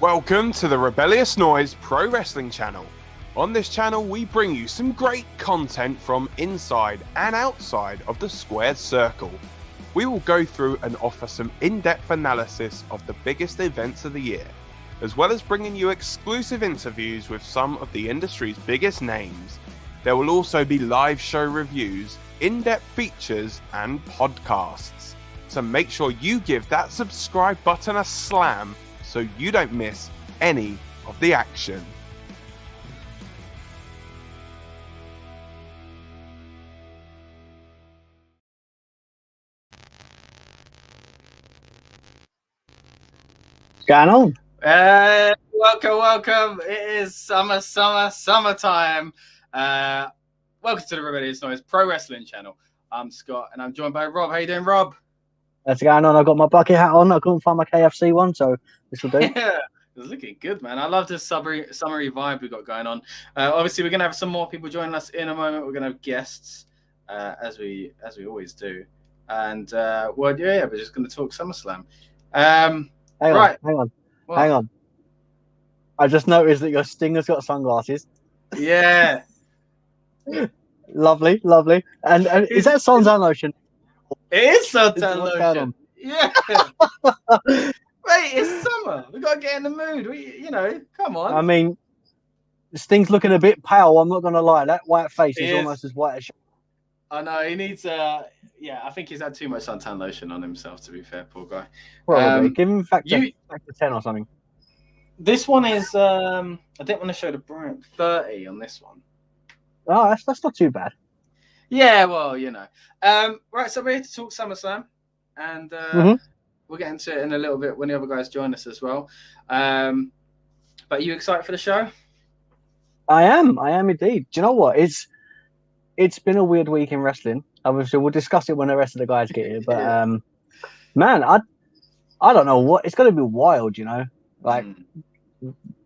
Welcome to the Rebellious Noise Pro Wrestling channel. On this channel, we bring you some great content from inside and outside of the squared circle. We will go through and offer some in-depth analysis of the biggest events of the year, as well as bringing you exclusive interviews with some of the industry's biggest names. There will also be live show reviews, in-depth features, and podcasts. So make sure you give that subscribe button a slam so you don't miss any of the action. What's going on? Welcome. It is summertime. Welcome to the Rebellious Noise Pro Wrestling channel. I'm Scott, and I'm joined by Rob. How you doing, Rob? What's going on? I've got my bucket hat on. I couldn't find my KFC one, so this will do. Yeah, it's looking good, man. I love this summery vibe we got going on. Obviously, we're gonna have some more people joining us in a moment. We're gonna have guests, as we always do, and we're just gonna talk SummerSlam. Hang on. I just noticed that your Stinger's got sunglasses. Yeah. Lovely. And is that suntan lotion? It is suntan lotion. Yeah. Wait, it's summer. We gotta get in the mood. Come on. I mean, Sting's looking a bit pale. I'm not gonna lie. That white face is almost as white as. I know he needs. I think he's had too much suntan lotion on himself. To be fair, poor guy. Probably. Give him factor 10 or something. This one is. I didn't want to show the brand 30 on this one. Oh, that's not too bad. Yeah, well, right, so we're here to talk SummerSlam, and we'll get into it in a little bit when the other guys join us as well. But are you excited for the show? I am indeed. Do you know what? It's been a weird week in wrestling. Obviously, we'll discuss it when the rest of the guys get here. But man, I don't know what it's going to be wild. Like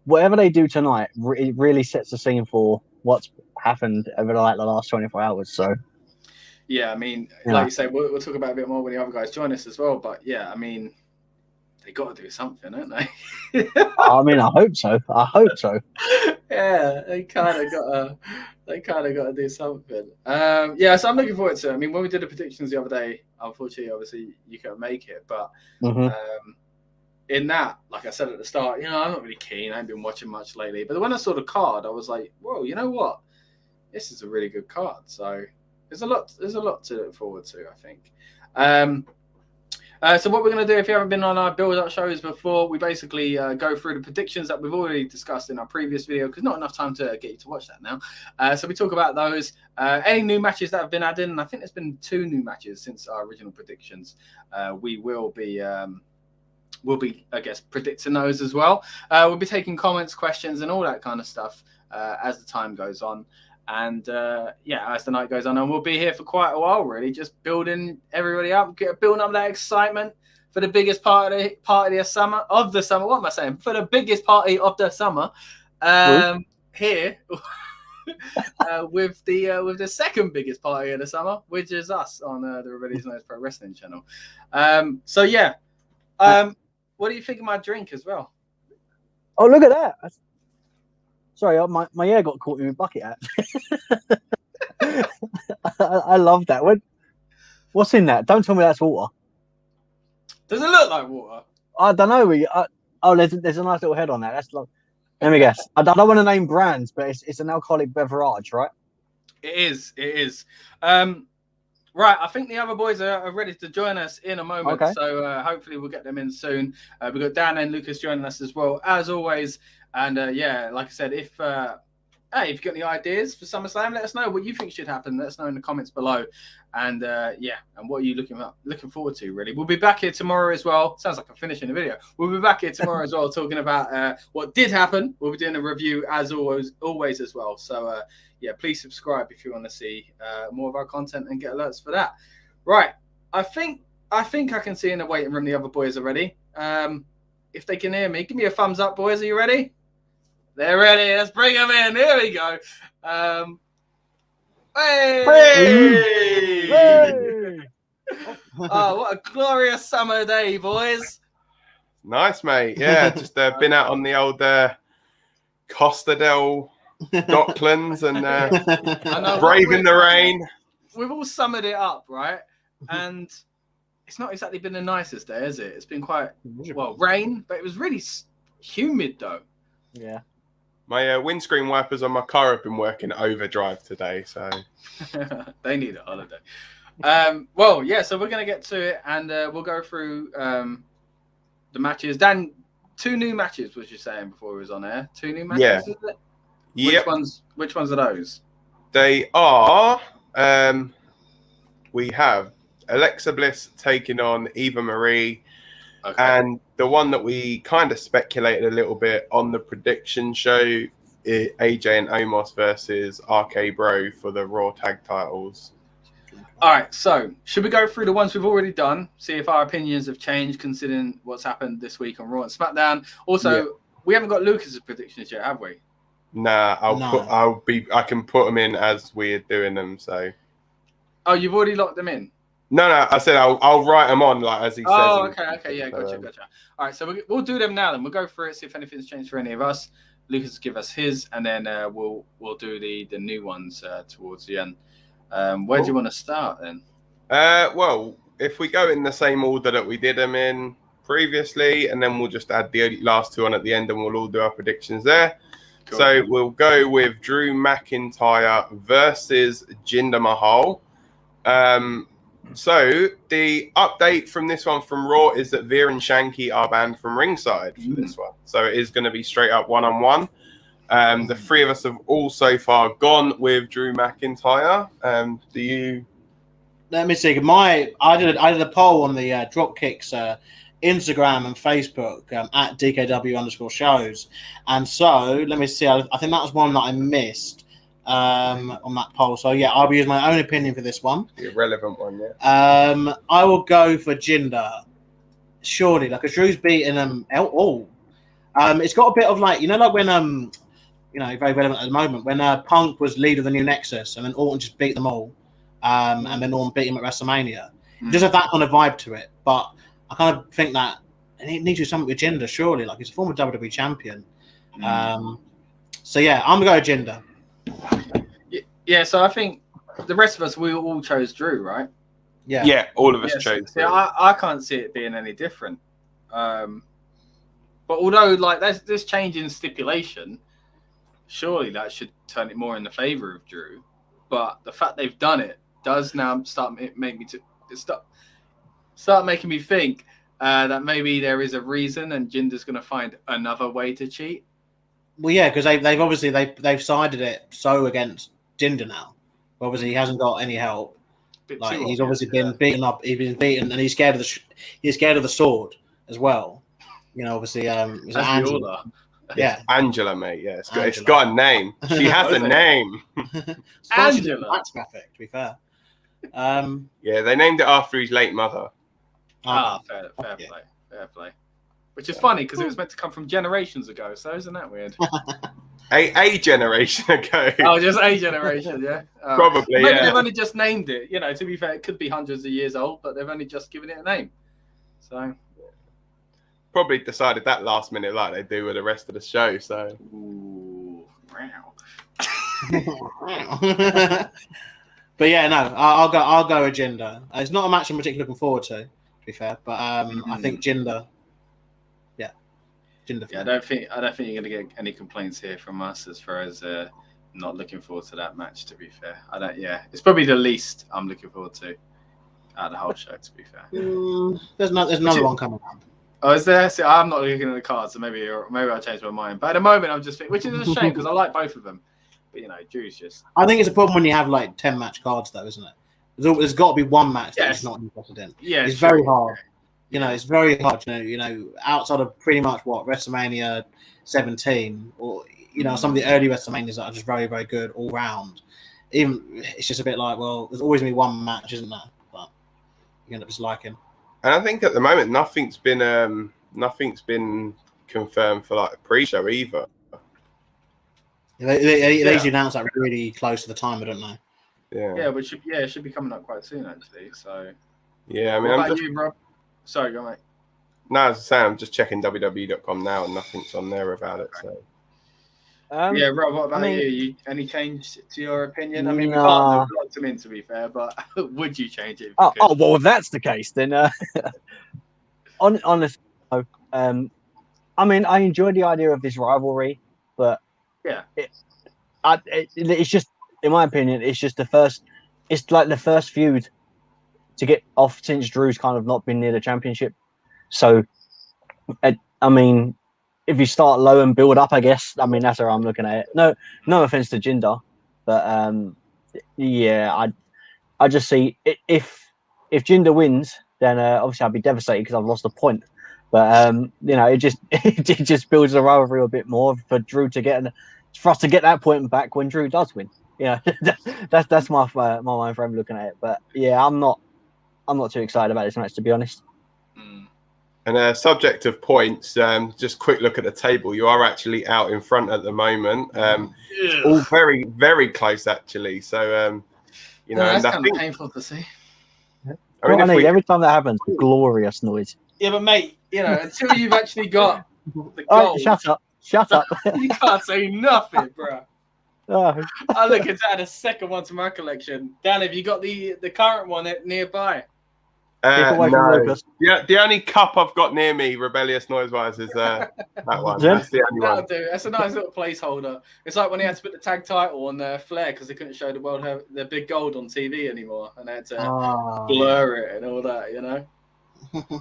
whatever they do tonight, it really sets the scene for what's happened over the last 24 hours. So yeah, I mean, like you say, we'll talk about it a bit more when the other guys join us as well. But yeah, I mean, they got to do something, don't they? I mean, I hope so. Yeah, they kind of got to do something. So I'm looking forward to it. I mean, when we did the predictions the other day, unfortunately, obviously, you couldn't make it. But in that, like I said at the start, I'm not really keen. I ain't been watching much lately. But when I saw the card, I was like, whoa, you know what? This is a really good card. So there's a lot to look forward to, I think. So what we're going to do, if you haven't been on our build-up shows before, we basically go through the predictions that we've already discussed in our previous video, because not enough time to get you to watch that now. So we talk about those, any new matches that have been added, and I think there's been 2 new matches since our original predictions. We will be, I guess, predicting those as well. We'll be taking comments, questions, and all that kind of stuff as the time goes on. And as the night goes on, and we'll be here for quite a while, really, just building everybody up, building up that excitement for the biggest party of the summer. What am I saying? For the biggest party of the summer, here with the second biggest party of the summer, which is us on the Rebellious Noise Pro Wrestling channel. What do you think of my drink as well? Oh, look at that! Sorry, my hair got caught in my bucket hat. I love that. What's in that? Don't tell me that's water. Does it look like water? I don't know. There's a nice little head on that. That's like. Let me guess. I don't want to name brands, but it's an alcoholic beverage, right? It is. Right, I think the other boys are ready to join us in a moment. Okay. So hopefully we'll get them in soon. We've got Dan and Lucas joining us as well, as always. And like I said, if you've got any ideas for SummerSlam, let us know what you think should happen. Let us know in the comments below. And and what are you looking forward to, really? We'll be back here tomorrow as well. Sounds like I'm finishing the video. We'll be back here tomorrow as well, talking about what did happen. We'll be doing a review as always as well. So please subscribe if you want to see more of our content and get alerts for that. Right, I think I can see in the waiting room the other boys are ready. If they can hear me, give me a thumbs up, boys. Are you ready? They're ready. Let's bring them in. Here we go. Hey! Oh, what a glorious summer day, boys. Nice, mate. Yeah, just been out on the old Costa del Docklands and braving the rain. We've all summed it up, right? And it's not exactly been the nicest day, has it? It's been quite, rain, but it was really humid, though. Yeah. My windscreen wipers on my car have been working overdrive today, so... They need a holiday. So we're going to get to it, and we'll go through the matches. Dan, 2 new matches, was you saying before we was on air? 2 new matches, yeah. Is it? Yep. Which ones are those? They are... we have Alexa Bliss taking on Eva Marie. Okay. And the one that we kind of speculated a little bit on the prediction show, AJ and Omos versus RK Bro for the Raw tag titles. All right, so should we go through the ones we've already done, see if our opinions have changed considering what's happened this week on Raw and SmackDown? Also, we haven't got Lucas's predictions yet, have we? Nah, I can put them in as we're doing them. So. Oh, you've already locked them in. No, I said I'll write them on like as he says. Oh, okay, yeah, gotcha. All right, so we'll do them now. Then we'll go through it, see if anything's changed for any of us. Lucas will give us his, and then we'll do the new ones towards the end. Where do you want to start then? Well, if we go in the same order that we did them in previously, and then we'll just add the last 2 on at the end, and we'll all do our predictions there. Cool. So we'll go with Drew McIntyre versus Jinder Mahal. So the update from this one from Raw is that Veer and Shanky are banned from ringside for this one. So it is going to be straight up 1-on-1. The 3 of us have all so far gone with Drew McIntyre. Do you? Let me see. I did a poll on the Dropkicks Instagram and Facebook at DKW_shows. And so let me see. I think that was one that I missed. On that poll. So yeah, I'll be using my own opinion for this one. The irrelevant one, yeah. I will go for Jinder. Surely, like, Drew's beating him. It's got a bit of like, like when very relevant at the moment when Punk was leader of the New Nexus and then Orton just beat them all, and then Orton beat him at WrestleMania. It does have that kind of vibe to it, but I kind of think that it needs to do something with Jinder. Surely, like, he's a former WWE champion. So yeah, I'm gonna go with Jinder. Yeah, so I think the rest of us, we all chose Drew, right? Yeah, all of us chose Drew. I can't see it being any different. But although, like, this change in stipulation, surely that should turn it more in the favor of Drew. But the fact they've done it does now start making me think that maybe there is a reason and Jinder's going to find another way to cheat. Well, yeah, because they've obviously they've sided it so against Jinder now. Obviously, he hasn't got any help. Like, he's obviously been beaten up. He's been beaten, and he's scared of the sword as well. Obviously, it's Angela. Yeah, Angela, mate. Yeah, it's got a name. She has a name. Angela. That's graphic, to be fair. Yeah, they named it after his late mother. Fair play. Which is funny because it was meant to come from generations ago. So isn't that weird? A generation ago. Oh, just a generation, yeah. Probably. Maybe they've only just named it. To be fair, it could be hundreds of years old, but they've only just given it a name. So probably decided that last minute, like they do with the rest of the show. So. Ooh, wow. But yeah, no, I'll go with Jinder. It's not a match I'm particularly looking forward to be fair, but I think Jinder. Yeah, I don't think you're going to get any complaints here from us as far as not looking forward to that match. To be fair, it's probably the least I'm looking forward to out of the whole show. To be fair, there's another one coming up. Oh, is there? See, I'm not looking at the cards, so maybe I'll change my mind. But at the moment, I'm just thinking, which is a shame because I like both of them. But Drew's just. I think it's a problem when you have like 10 match cards, though, isn't it? There's got to be one match that he's not interested in. Yeah, it's very hard. It's very hard, outside of pretty much WrestleMania 17 or, some of the early WrestleManias that are just very, very good all round. Even it's just a bit like, well, there's always going to be one match, isn't there? But you end up just liking. And I think at the moment, nothing's been confirmed for like a pre-show either. They usually announce that really close to the time, don't they? Yeah, but it should be coming up quite soon, actually. So yeah, I mean, what about you, bro? Sorry, go mate. No, as I say, I'm just checking WWE.com now, and nothing's on there about it. So. Yeah, Rob, what about you? Any change to your opinion? I mean, we can't lock them in, to be fair, but would you change it? Well, if that's the case, then honestly, I mean, I enjoy the idea of this rivalry, but yeah, it's just, in my opinion, it's just the first. It's like the first feud to get off since Drew's kind of not been near the championship. So, I mean, if you start low and build up, I guess. I mean, that's how I'm looking at it. No offense to Jinder, but yeah, I just see if Jinder wins, then obviously I'd be devastated because I've lost a point. But it just builds the rivalry a bit more for Drew to for us to get that point back when Drew does win. Yeah, that's my mind frame looking at it. But yeah, I'm not too excited about this match, to be honest. And subject of points, just quick look at the table. You are actually out in front at the moment. All very, very close, actually. So, that's kind of painful to see. I mean, every time that happens, glorious noise. Yeah, but mate, until you've actually got the goal. Oh, shut up. You can't say nothing, bro. Oh. I look at that, a second one to my collection. Dan, have you got the current one nearby? No. Yeah, the only cup I've got near me, Rebellious Noise wise, is that one. That's the only That'll one. do. That's a nice little placeholder. It's like when they had to put the tag title on Flair because they couldn't show the big gold on TV anymore, and they had to blur it and all that,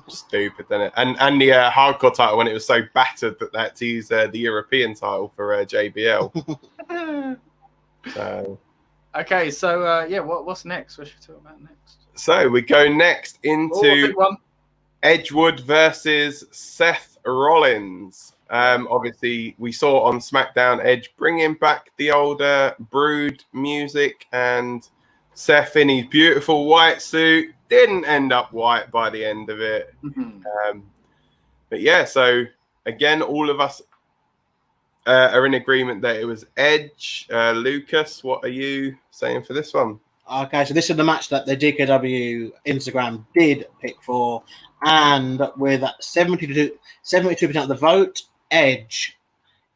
Stupid, isn't it? And the hardcore title when it was so battered that they had to use the European title for JBL. So. Okay, so what's next? What should we talk about next? So we go next into Edgewood versus Seth Rollins. Obviously, we saw on SmackDown Edge bringing back the older Brood music, and Seth in his beautiful white suit didn't end up white by the end of it. But yeah, so again, all of us are in agreement that it was Edge. Lucas, what are you saying for this one? Okay, so this is the match that the DKW Instagram did pick for, and with 72% of the vote, Edge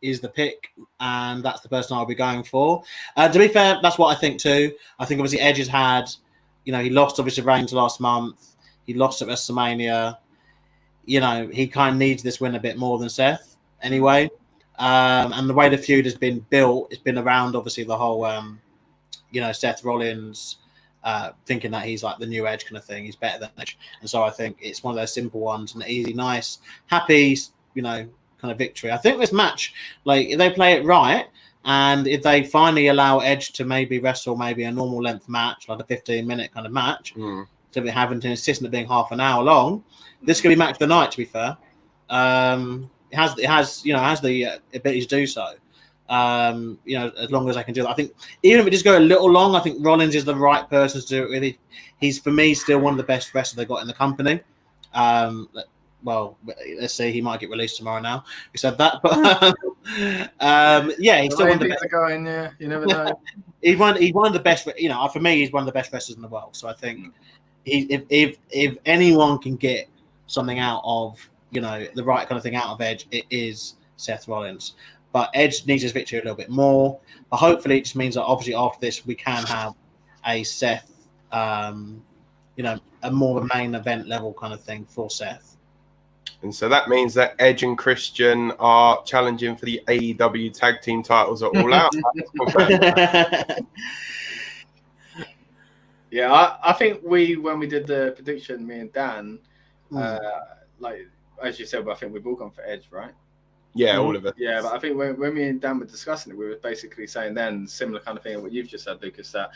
is the pick, and that's the person I'll be going for. To be fair, that's what I think too. I think obviously Edge has had, he lost obviously Reigns last month. He lost at WrestleMania. He kind of needs this win a bit more than Seth anyway. And the way the feud has been built, it's been around obviously the whole, Seth Rollins thinking that he's like the new Edge kind of thing. He's better than Edge. And so I think it's one of those simple ones, an easy, nice, happy, kind of victory. I think this match, like if they play it right, and if they finally allow Edge to maybe wrestle maybe a normal length match, like a 15-minute kind of match, to be having to insist on it being half an hour long, this could be match of the night, to be fair. It has the ability to do so. As long as I can do that. I think even if it just go a little long, I think Rollins is the right person to do it with. He's, for me, still one of the best wrestlers they've got in the company. Well, let's see, he might get released tomorrow now. We said that, but he's still one of the best. Going, you never know. he's one of the best, for me, he's one of the best wrestlers in the world. So I think if anyone can get something out of, the right kind of thing out of Edge, it is Seth Rollins. But Edge needs his victory a little bit more. But hopefully it just means that obviously after this we can have a Seth, a more of a main event level kind of thing for Seth. And so that means that Edge and Christian are challenging for the AEW tag team titles at All Out. Yeah, I think when we did the prediction, me and Dan, like as you said, I think we've all gone for Edge, right? Yeah, all of it. Yeah, but I think when me and Dan were discussing it, we were basically saying then similar kind of thing what you've just said, Lucas, that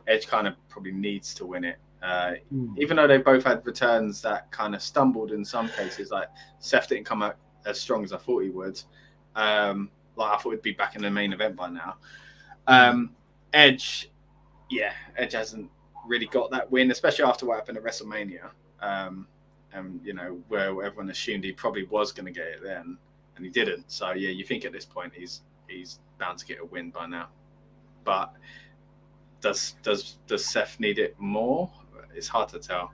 Edge kind of probably needs to win it. Even though they both had returns that kind of stumbled in some cases, like Seth didn't come out as strong as I thought he would. I thought he'd be back in the main event by now. Edge hasn't really got that win, especially after what happened at WrestleMania. Where everyone assumed he probably was going to get it then. And he didn't. So yeah, you think at this point he's bound to get a win by now. But does Seth need it more? It's hard to tell.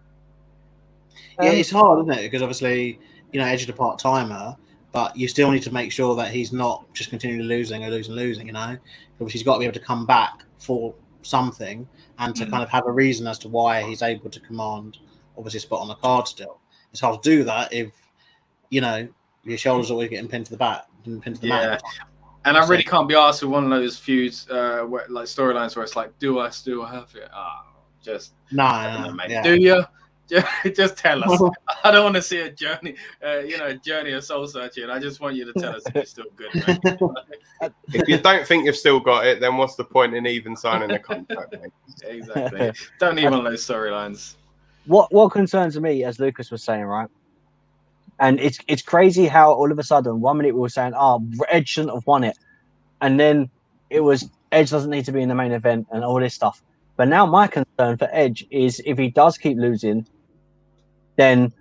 Yeah, it's hard, isn't it? Because obviously, Edge is a part timer, but you still need to make sure that he's not just continually losing. Obviously, he's got to be able to come back for something and to kind of have a reason as to why he's able to command, obviously, a spot on the card still. It's hard to do that if, your shoulders always getting pinned to the back, pinned to the mat. And I really can't be asked with one of those feuds, like storylines where it's like, do I still have it? Just no, mate. Yeah. Do you? Just tell us. I don't want to see a journey, journey of soul searching. I just want you to tell us if you're still good, mate. If you don't think you've still got it, then what's the point in even signing the contract, mate? Exactly. Don't need one of those storylines. What concerns me, as Lucas was saying, right? And it's crazy how all of a sudden, 1 minute we were saying, Edge shouldn't have won it. And then it was, Edge doesn't need to be in the main event and all this stuff. But now my concern for Edge is if he does keep losing, then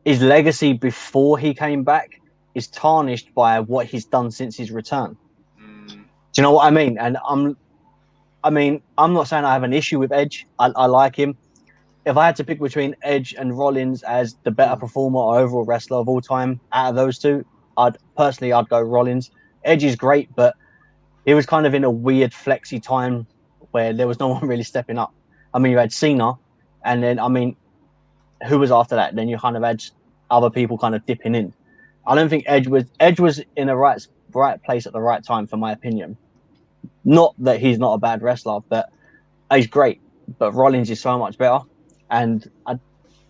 his legacy before he came back is tarnished by what he's done since his return. Do you know what I mean? And I'm not saying I have an issue with Edge. I like him. If I had to pick between Edge and Rollins as the better performer or overall wrestler of all time out of those two, I'd go Rollins. Edge is great, but he was kind of in a weird flexy time where there was no one really stepping up. I mean, you had Cena, and then, who was after that? Then you kind of had other people kind of dipping in. I don't think Edge was in the right place at the right time, for my opinion. Not that he's not a bad wrestler, but he's great. But Rollins is so much better. And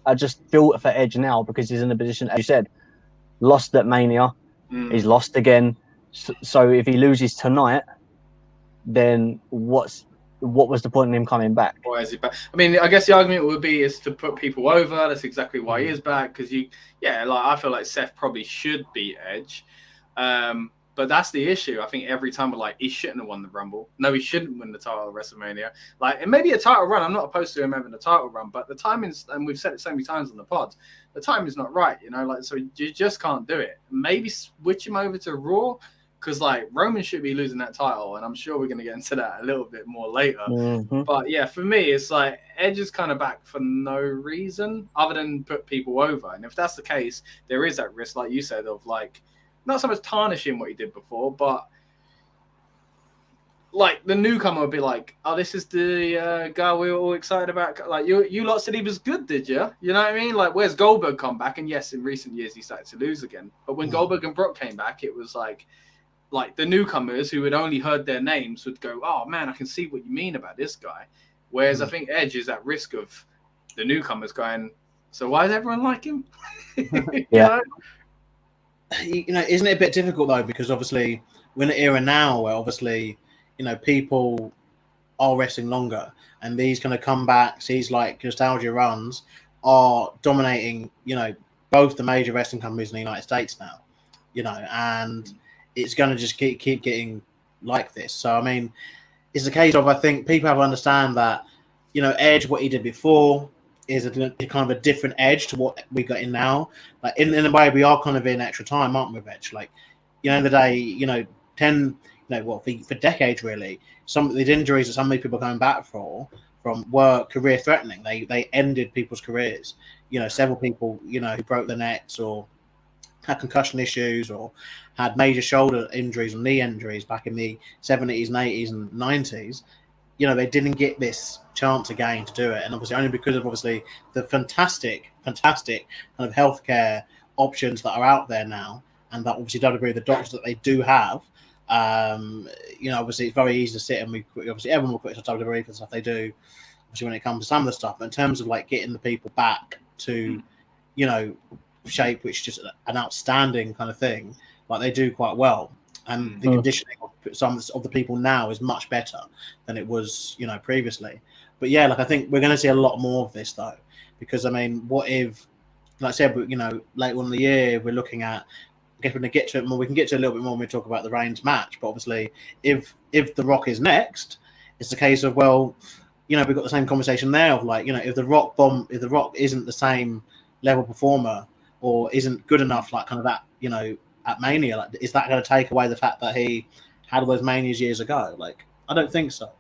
I just feel for Edge now because he's in a position, as you said, lost at Mania. He's lost again. So if he loses tonight, then what was the point in him coming back? Why is he back? I mean, I guess the argument would be is to put people over. That's exactly why he is back. Because I feel like Seth probably should beat Edge. But that's the issue. I think every time we're like, he shouldn't have won the Rumble. No, he shouldn't win the title at WrestleMania. And maybe a title run. I'm not opposed to him having a title run, but the timing's, and we've said it so many times on the pod, the time is not right. So you just can't do it. Maybe switch him over to Raw, because Roman should be losing that title, and I'm sure we're going to get into that a little bit more later. But yeah, for me, it's like Edge is kind of back for no reason other than put people over. And if that's the case, there is that risk, like you said, of not so much tarnishing what he did before, but the newcomer would be like, oh, this is the guy we were all excited about. You lot said he was good, did you? You know what I mean? Where's Goldberg come back? And yes, in recent years, he started to lose again. But when Goldberg and Brock came back, it was like the newcomers who had only heard their names would go, oh, man, I can see what you mean about this guy. Whereas I think Edge is at risk of the newcomers going, so why does everyone like him? Yeah. Isn't it a bit difficult though? Because obviously we're in an era now where obviously, people are wrestling longer, and these kind of comebacks, these nostalgia runs are dominating, both the major wrestling companies in the United States now, and it's going to just keep getting like this. So, I mean, it's a case of, I think people have to understand that, Edge, what he did before, is a kind of a different edge to what we got in now. In a way, we are kind of in extra time, aren't we, with Edge? In the day, for decades really, some of these injuries that some of these people are coming back from were career threatening. They ended people's careers. Several people, who broke their necks or had concussion issues or had major shoulder injuries or knee injuries back in the 70s and 80s and 90s. They didn't get this chance again to do it. And obviously only because of the fantastic kind of healthcare options that are out there now, and that obviously WWE, the doctors that they do have, obviously it's very easy to sit and obviously everyone will quit WWE for the stuff they do, obviously when it comes to some of the stuff. But in terms of getting the people back to, shape, which is just an outstanding kind of thing, they do quite well. And the conditioning of some of the people now is much better than it was, previously. But yeah, I think we're going to see a lot more of this though, because I mean, what if, like I said, later on in the year, we're looking at, I guess we're going to get to it more. We can get to it a little bit more when we talk about the Reigns match. But obviously, if The Rock is next, it's a case of, well, we've got the same conversation there of if The Rock isn't the same level performer or isn't good enough, kind of that, at Mania, is that going to take away the fact that he had all those Manias years ago? I don't think so.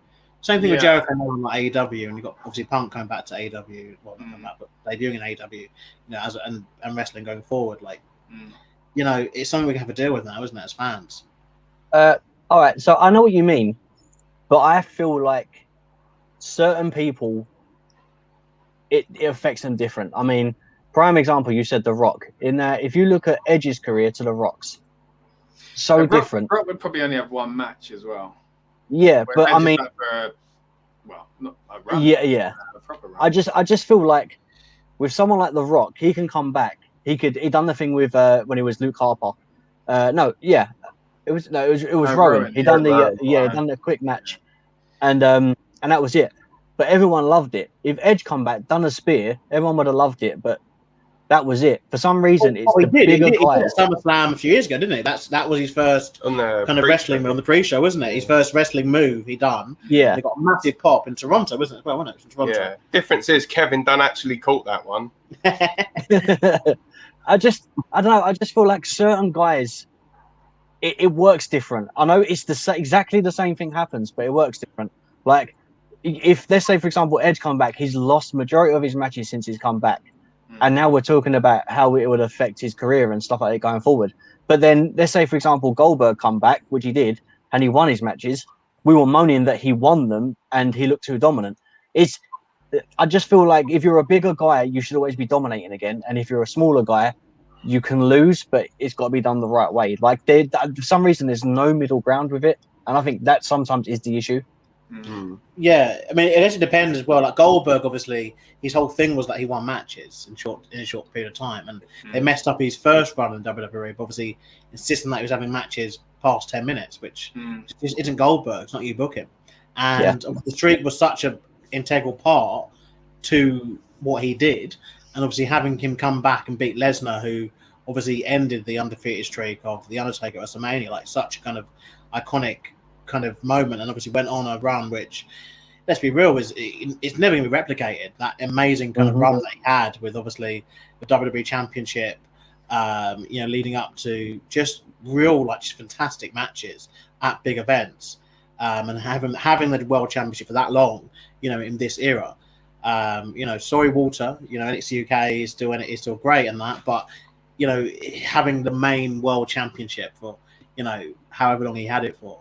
Same thing with Jericho on like AEW, and you got obviously Punk coming back to AEW, well, not coming back, but debuting in AEW, you know, and wrestling going forward. Like, you know, it's something we have to deal with now, isn't it, as fans? All right, so I know what you mean, but I feel like certain people, it affects them different. I mean, prime example, you said The Rock. If you look at Edge's career to The Rock's, different. Brock would probably only have one match as well. Yeah, but I mean, not a run. Yeah. A proper run. I just feel like with someone like The Rock, he can come back. He done the thing with when he was Luke Harper. It was Rowan. He done the quick match, and that was it. But everyone loved it. If Edge come back, done a spear, everyone would have loved it. But that was it. For some reason, it's the bigger guys. He did SummerSlam a few years ago, didn't he? That was his first kind of wrestling on the pre-show, wasn't it? His first wrestling move he done. Yeah. They got a massive pop in Toronto, wasn't it? Well, wasn't it? Toronto. Yeah. Difference is Kevin Dunn actually caught that one. I don't know. I just feel like certain guys, it works different. I know it's exactly the same thing happens, but it works different. Like, if let's say, for example, Edge come back, he's lost majority of his matches since he's come back. And now we're talking about how it would affect his career and stuff like that going forward. But then let's say, for example, Goldberg come back, which he did, and he won his matches. We were moaning that he won them and he looked too dominant. I just feel like if you're a bigger guy, you should always be dominating again. And if you're a smaller guy, you can lose, but it's got to be done the right way. Like, for some reason, there's no middle ground with it. And I think that sometimes is the issue. Mm-hmm. Yeah, I mean, it actually depends as well. Like Goldberg, obviously, his whole thing was that he won matches in a short period of time, and they messed up his first run in WWE. But obviously, insisting that he was having matches past 10 minutes, which just isn't Goldberg. It's not you book him, and the streak was such an integral part to what he did, and obviously having him come back and beat Lesnar, who obviously ended the undefeated streak of the Undertaker at WrestleMania, like such a kind of iconic kind of moment, and obviously went on a run which, let's be real, it's never going to be replicated. That amazing kind of run that he had with obviously the WWE Championship, leading up to just real, like, just fantastic matches at big events, and having the World Championship for that long, in this era. Sorry, Walter, NXT UK is still great and that, but having the main World Championship for however long he had it for.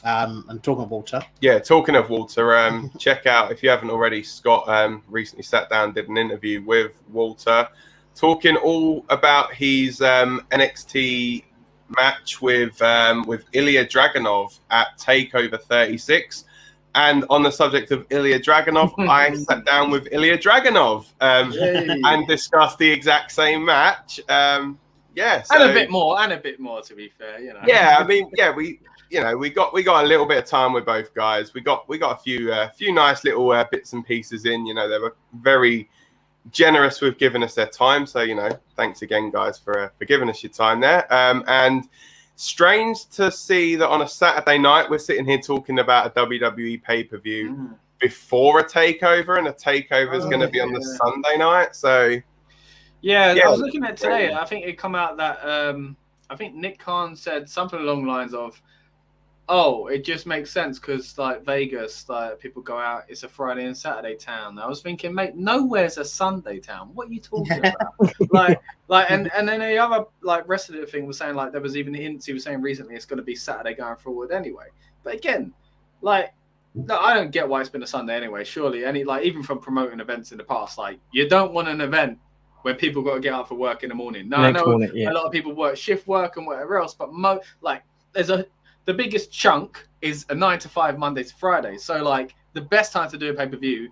And talking of Walter. Yeah, talking of Walter, check out, if you haven't already, Scott recently sat down, did an interview with Walter, talking all about his NXT match with Ilya Dragunov at TakeOver 36. And on the subject of Ilya Dragunov, I sat down with Ilya Dragunov and discussed the exact same match. And a bit more, to be fair, Yeah, I mean, we got a little bit of time with both guys. We got a few nice little bits and pieces in. They were very generous with giving us their time. So thanks again, guys, for giving us your time there. And strange to see that on a Saturday night we're sitting here talking about a WWE pay-per-view before a takeover, and a takeover is going to be on the Sunday night. So I was looking at today. I think it come out that I think Nick Khan said something along the lines of, "Oh, it just makes sense because like Vegas, like people go out. It's a Friday and Saturday town." I was thinking, mate, nowhere's a Sunday town. What are you talking about? and then the other rest of the thing was saying there was even hints he was saying recently it's going to be Saturday going forward anyway. But again, no, I don't get why it's been a Sunday anyway. Surely, even from promoting events in the past, you don't want an event when people got to get up for work in the morning. Now I know a lot of people work shift work and whatever else, but the biggest chunk is a 9 to 5 Monday to Friday. So the best time to do a pay-per-view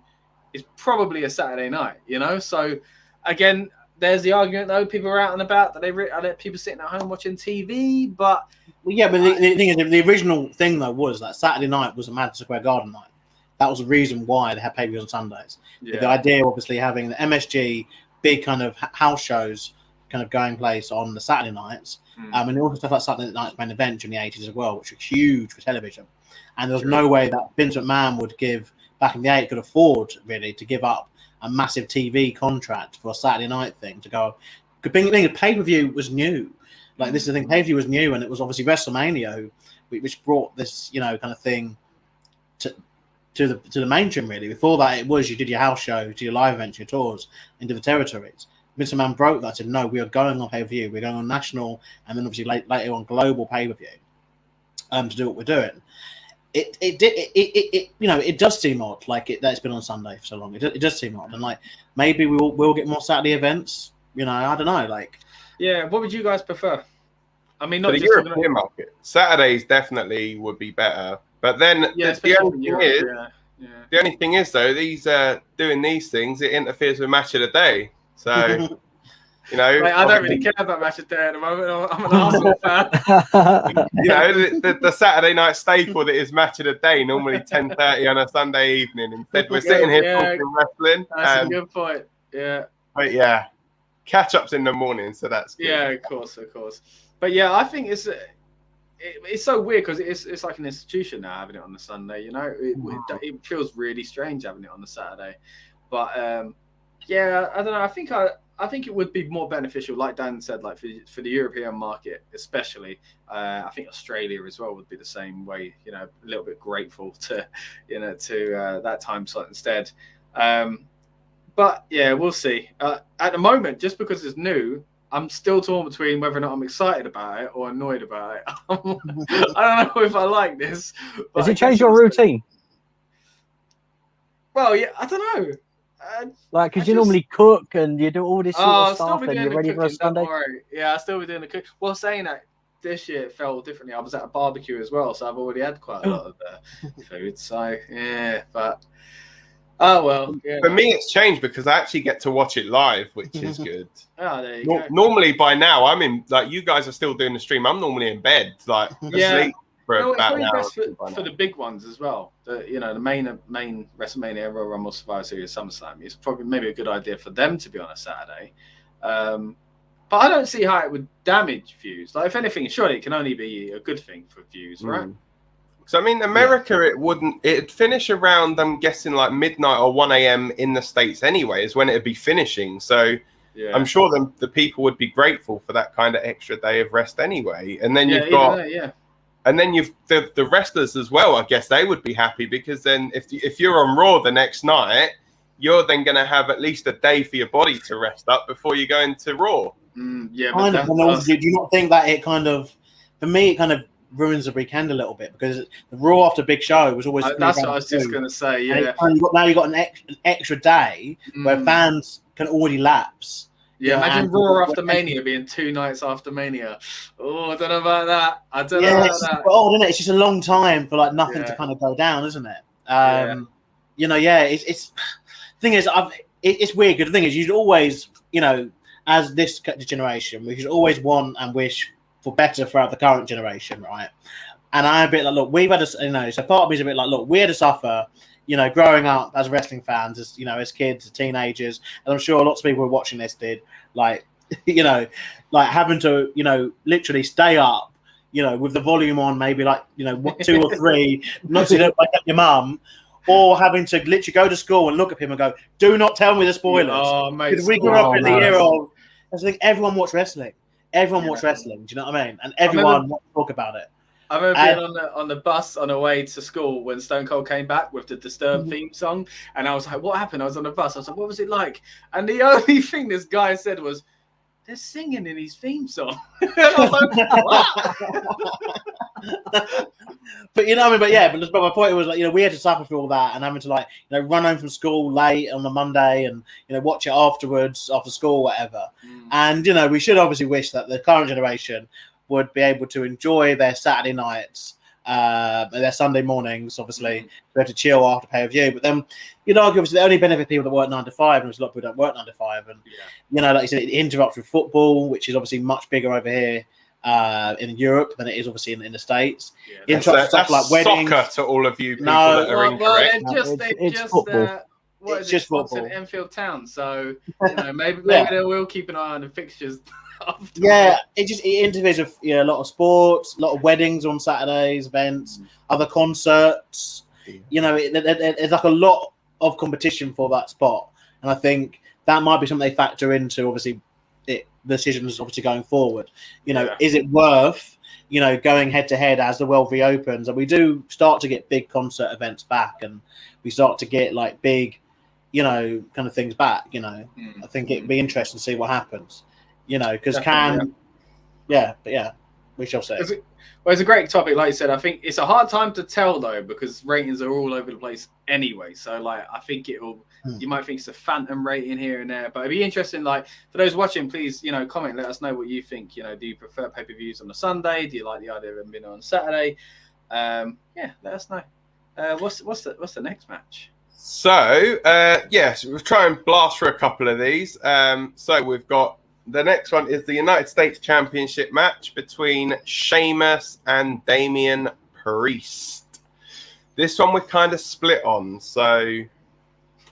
is probably a Saturday night, So again, there's the argument though, people are out and about that I let people sitting at home watching TV, but the thing is, the original thing though was that Saturday night was a Madison Square Garden night. That was the reason why they had pay-per-views on Sundays. Yeah. The idea, obviously, having the MSG big kind of house shows kind of going place on the Saturday nights. And also stuff like Saturday Night's Main Event in the 80s as well, which was huge for television. And there was no way that Vince McMahon would back in the 80s, could afford really to give up a massive TV contract for a Saturday night thing to go. Being a pay-per-view was new. This is the thing, pay-per-view was new, and it was obviously WrestleMania which brought this, kind of thing to the mainstream really. Before that, it was you did your house show, to your live events, your tours into the territories. Vince McMahon broke that. Said no, we are going on pay-per-view. We're going on national, and then obviously later on global pay-per-view. To do what we're doing. It does seem odd, like that it's been on Sunday for so long. It does seem odd, and like maybe we'll get more Saturday events. I don't know. Like, yeah, what would you guys prefer? I mean, not for the just European market, Saturdays definitely would be better. But then the only thing is though, these doing these things, it interferes with match of the day. So Mate, I don't really care about match of the day at the moment. I'm an Arsenal fan. The Saturday night staple that is match of the day, normally 10:30 on a Sunday evening. Instead, we're sitting here talking wrestling. That's a good point. Yeah. But yeah, catch ups in the morning, so that's good. Yeah, of course. But yeah, I think it's so weird because it's like an institution now having it on the Sunday. It feels really strange having it on the Saturday. But yeah, I don't know. I think it would be more beneficial, like Dan said, like for the European market, especially. I think Australia as well would be the same way. A little bit grateful to that time slot instead. But yeah, we'll see. At the moment, just because it's new, I'm still torn between whether or not I'm excited about it or annoyed about it. I don't know if I like this. Does it change your routine? Well, yeah, I don't know. Because you normally cook and you do all this sort of stuff and you're ready cooking, for a Sunday. Yeah, I'll still be doing the cook. Well, saying that, this year it felt differently. I was at a barbecue as well, so I've already had quite a lot of food. So yeah, but oh well. Yeah, for me, it's changed because I actually get to watch it live, which is good. Oh, there you go. Normally by now I'm in, like, you guys are still doing the stream. I'm normally in bed, like asleep. It's probably best for the big ones as well. The main WrestleMania, Royal Rumble, Survivor Series, SummerSlam. It's probably maybe a good idea for them to be on a Saturday. But I don't see how it would damage views. Like, if anything, surely it can only be a good thing for views, right? So I mean, America, it'd finish around, I'm guessing, like midnight or 1 a.m. in the States anyway, is when it'd be finishing. So yeah. I'm sure the people would be grateful for that kind of extra day of rest anyway. And then you've got. And then you've the wrestlers as well. I guess they would be happy because then if you're on Raw the next night, you're then going to have at least a day for your body to rest up before you go into Raw. Yeah, but do you not think that it kind of, for me, it kind of ruins the weekend a little bit because the Raw after big show was always. That's what I was just going to say. Yeah. Now you've got an extra day where fans can already lapse. Yeah, imagine Raw after Mania being 2 nights after Mania. Oh, I don't know about that. I don't know about that. Oh, isn't it? It's just a long time for like nothing to kind of go down, isn't it? It's thing is, it's weird. Because the thing is, you'd always, as this generation, we should always want and wish for better throughout the current generation, right? And I'm a bit like, look, we've had to, so part of me is a bit like, look, we had to suffer. Growing up as wrestling fans, as kids, as teenagers, and I'm sure lots of people who are watching this did, like having to, literally stay up, with the volume on, maybe 2 or 3, not so you don't wake up your mum, or having to literally go to school and look at him and go, do not tell me the spoilers. Oh, mate. Because we grew up in the era of, I think everyone watched wrestling. Everyone watched wrestling, do you know what I mean? And everyone wanted to talk about it. I remember being on the bus on the way to school when Stone Cold came back with the Disturbed theme song, and I was like, "What happened?" I was on the bus. I was like, "What was it like?" And the only thing this guy said was, "They're singing in his theme song." I was like, what? But but my point was like, we had to suffer through all that and having to run home from school late on a Monday and watch it afterwards after school, whatever. And we should obviously wish that the current generation would be able to enjoy their Saturday nights, their Sunday mornings, obviously, be able to chill after pay-per-view. But then, obviously, they only benefit people that work 9 to 5, and there's a lot of people that don't work 9 to 5. And, like you said, it interrupts with football, which is obviously much bigger over here in Europe than it is obviously in the States. Yeah, interrupts stuff like weddings. Soccer to all of you people that are incorrect. It's football. It's just football. It's Enfield Town, so maybe they will keep an eye on the fixtures. It interferes with a lot of sports, a lot of weddings on Saturdays, events, other concerts. There's like a lot of competition for that spot, and I think that might be something they factor into obviously the decisions obviously going forward. Is it worth going head to head as the world reopens, and we do start to get big concert events back, and we start to get like big, kind of things back. I think it'd be interesting to see what happens. Because we shall see. Well, it's a great topic, like you said. I think it's a hard time to tell though, because ratings are all over the place anyway. So, like, I think you might think it's a phantom rating here and there, but it'd be interesting. Like, for those watching, please, comment, let us know what you think. Do you prefer pay-per-views on a Sunday? Do you like the idea of them being on Saturday? Let us know. What's the next match? So, yes, we'll try and blast through a couple of these. So we've got the next one is the United States Championship match between Sheamus and Damien Priest. This one we're kind of split on. So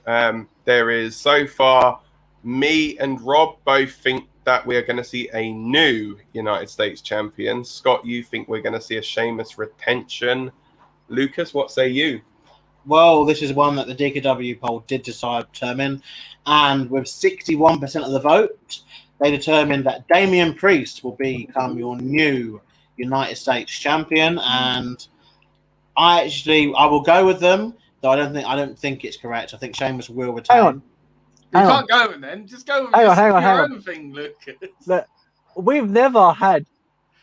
there is, so far, me and Rob both think that we are going to see a new United States champion. Scott, you think we're going to see a Sheamus retention. Lucas, what say you? Well, this is one that the DKW poll did determine, and with 61% of the vote, they determined that Damien Priest will become your new United States champion, and I will go with them. Though I don't think it's correct. I think Sheamus will retain. Hang on. You can't go with then. Just go with your own thing, Lucas. Look, we've never had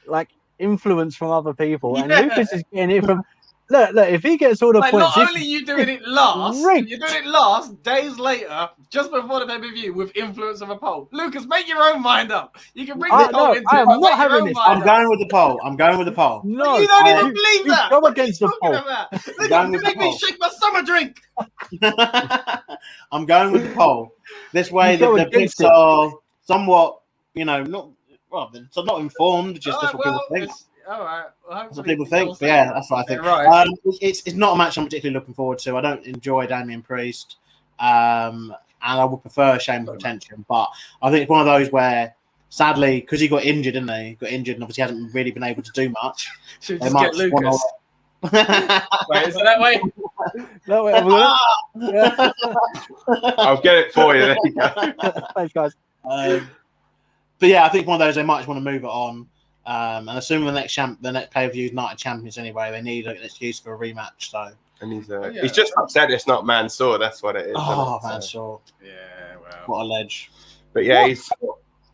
like influence from other people, and Lucas is getting it from. Look, if he gets all the points... Not only you doing it last, you're doing it last, days later, just before the pay-per-view, with influence of a poll. Lucas, make your own mind up. You can bring the poll into it. I'm not having this. I'm going with the poll. No, you don't even believe that. Go against the poll. Look, you make me shake my summer drink. I'm going with the poll. This way, the picks are somewhat, they're not informed, just that's what people think. All right. Well, that's what people think. But yeah, that's what I think. Right. It's not a match I'm particularly looking forward to. I don't enjoy Damien Priest, and I would prefer Sheamus retention. But I think it's one of those where, sadly, because he got injured, didn't he? He got injured and obviously hasn't really been able to do much. Should we just get Lucas? Wait, is it that way? No, wait, I'll get it for you. There you go. Thanks, guys. But yeah, I think one of those they might just want to move it on. And assuming the next pay-per-view is United Champions anyway, they need an excuse for a rematch. So, and he's just upset it's not Mansoor. That's what it is. Oh, Mansoor! Yeah, well, what a ledge. But yeah,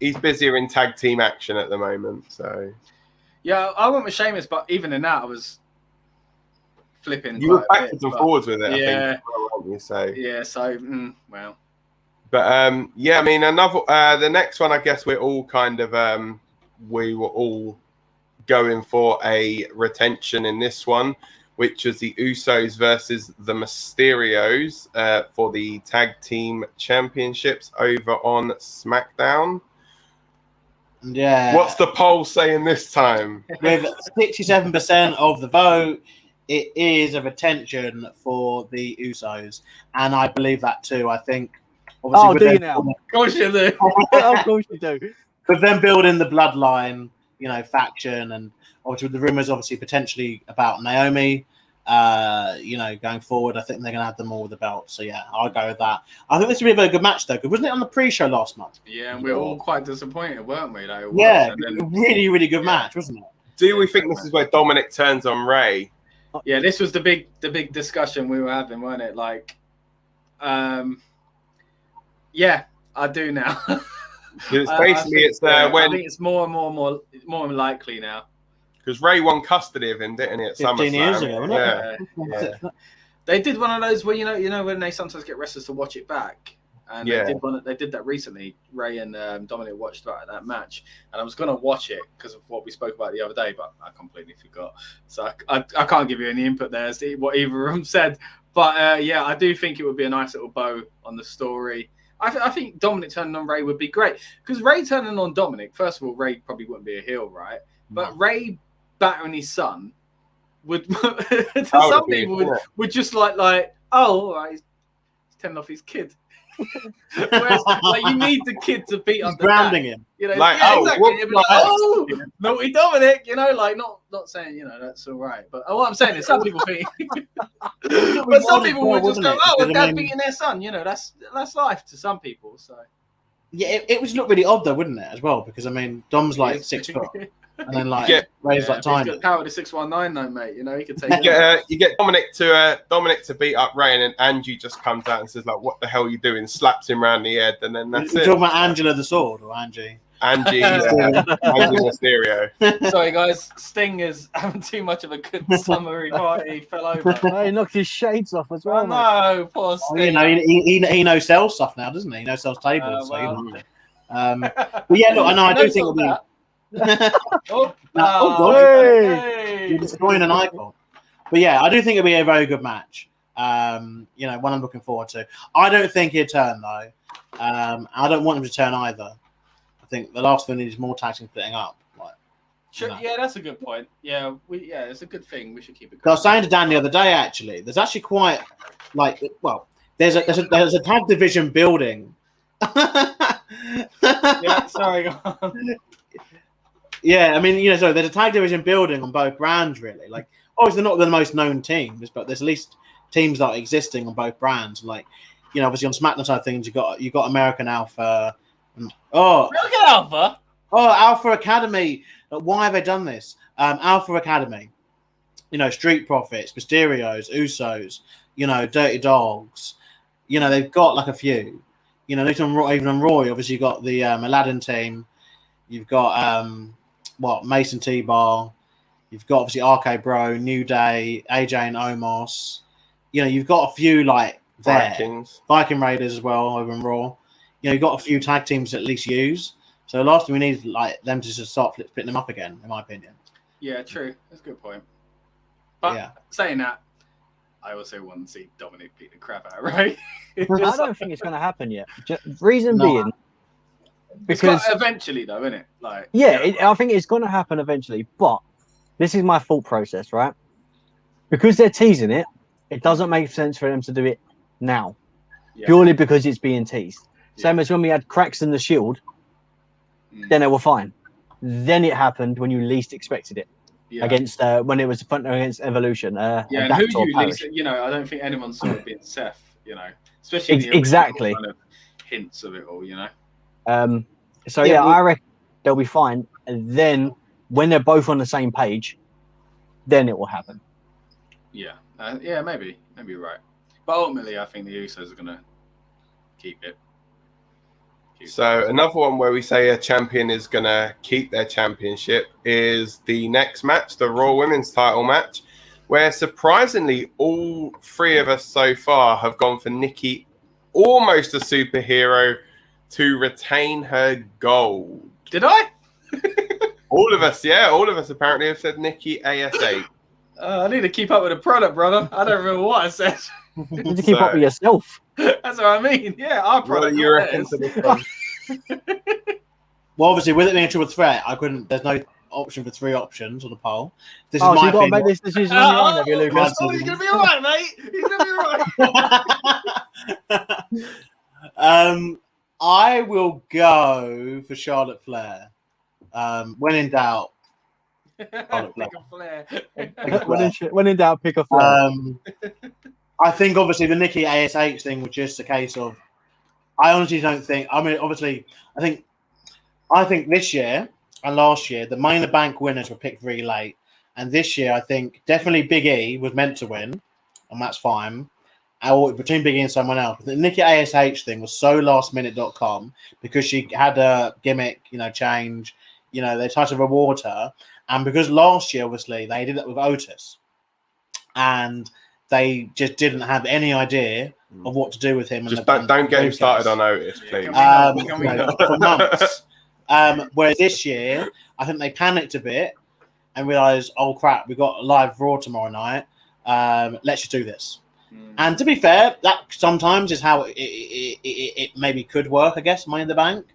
he's busier in tag team action at the moment. So yeah, I went with Sheamus, but even in that, I was flipping. You were backwards and forwards with it. Yeah. I think, so yeah. So well. But yeah, I mean, another the next one, I guess we're all kind of we were all going for a retention in this one, which was the Usos versus the Mysterios for the tag team championships over on SmackDown. Yeah. What's the poll saying this time? With 67% of the vote, it is a retention for the Usos, and I believe that too. I think. Oh, do you now? Of course you do. Of course you do. With them building the bloodline, faction, and obviously the rumors, obviously potentially about Naomi, going forward, I think they're going to have them all with the belt. So yeah, I'll go with that. I think this would be a very good match though, because wasn't it on the pre-show last month? Yeah, and we were all quite disappointed, weren't we? Yeah, really, really good match, wasn't it? Do we think this is where Dominic turns on Ray? Yeah, this was the big discussion we were having, weren't it? Like, yeah, I do now. It's basically when I think it's more and more likely now. Because Ray won custody of him, didn't he? At 15 years ago, wasn't it? Yeah. They did one of those where you know when they sometimes get wrestlers to watch it back, and they did that recently. Ray and Dominic watched that match, and I was going to watch it because of what we spoke about the other day, but I completely forgot. So I can't give you any input there as to what either of them said. But yeah, I do think it would be a nice little bow on the story. I think Dominic turning on Ray would be great, because Ray turning on Dominic, first of all, Ray probably wouldn't be a heel, right? But Ray battering his son would, to some people, would just like, oh, all right, he's telling off his kid. Whereas, you need the kid to beat up the grounding dad. him. Exactly. Naughty Dominic, not saying, that's all right. But what I'm saying is some people think, but some people would just go, oh, well, dad beating their son, that's life to some people. So yeah, it would look really odd though, wouldn't it, as well? Because Dom's like 6 foot. and then like Ray's like time. He's got power to 619 though, mate. You know, he can take it. You get Dominic to beat up Ray, and then Angie just comes out and says like, "What the hell are you doing?" Slaps him round the head, and then that's You're it. talking about Angela the Sword or Angie? Angie Mysterio. Sorry, guys. Sting is having too much of a good summary party. He fell over. He knocked his shades off as well. No, poor Sting. He knows sells stuff now, doesn't he? He knows sells tables. But yeah, look, I do think it'll be. You're destroying an icon. But yeah, I do think it'll be a very good match. One I'm looking forward to. I don't think he'll turn though. I don't want him to turn either. I think the last thing is more tag team splitting up. Sure, yeah, that's a good point. Yeah, it's a good thing. We should keep it. I was saying to Dan the other day, actually, there's actually quite there's a tag division building. Yeah, sorry. Go on. Yeah, I mean, so there's a tag division building on both brands, really. Like, obviously, they're not the most known teams, but there's at least teams that are existing on both brands. Like, obviously on SmackDown side of things, you got American Alpha. American Alpha. Alpha Academy. Why have they done this? Alpha Academy. Street Profits, Mysterios, Usos. Dirty Dogs. They've got like a few. Even on Raw, obviously you've got the Aladdin team. You've got Mason T-Bar. You've got obviously RK Bro, New Day, AJ and Omos. You've got a few like Viking Raiders as well over in Raw. You've got a few tag teams to at least use. So the last thing we need is like them to just start splitting them up again, in my opinion. Yeah, true. That's a good point. But saying that, I also want to see Dominic beat the crap out, right? I don't think it's going to happen yet. Reason being, because eventually, though, isn't it? Like, I think it's going to happen eventually. But this is my thought process, right? Because they're teasing it, it doesn't make sense for them to do it now, purely because it's being teased. Same as when we had cracks in the Shield, then they were fine. Then it happened when you least expected it. Against when it was against Evolution. And who you least, I don't think anyone saw it being Seth. Especially exactly kind of hints of it all. I reckon they'll be fine. And then when they're both on the same page, then it will happen. Yeah, maybe you're right. But ultimately, I think the Usos are gonna keep it. So another one where we say a champion is going to keep their championship is the next match, the Raw Women's title match, where surprisingly all three of us so far have gone for Nikki, almost a superhero, to retain her gold. Did I? All of us apparently have said Nikki ASA. I need to keep up with the product, brother. I don't remember what I said. You need to keep up with yourself. That's what I mean. Yeah, our product. Well, obviously, with it being a triple threat, there's no option for 3 options on the poll. This is so my you've got to make this decision on your own, have you, Lucas? He's going to be all right, mate. He's going to be all right. I will go for Charlotte Flair. When in doubt, Pick a Flair. When in doubt, pick a Flair. I think obviously the Nikki ASH thing was just a case of. I honestly don't think. I mean, obviously, I think this year and last year the Money in the Bank winners were picked very late, and this year I think definitely Big E was meant to win, and that's fine. Between Big E and someone else, the Nikki ASH thing was so lastminute.com because she had a gimmick, change. They tried to reward her, and because last year obviously they did it with Otis, and they just didn't have any idea of what to do with him. Just don't get him started on Otis, please. For months. Whereas this year, I think they panicked a bit and realised, oh crap, we've got a live Raw tomorrow night. Let's just do this. And to be fair, that sometimes is how it maybe could work, I guess, Money in the Bank.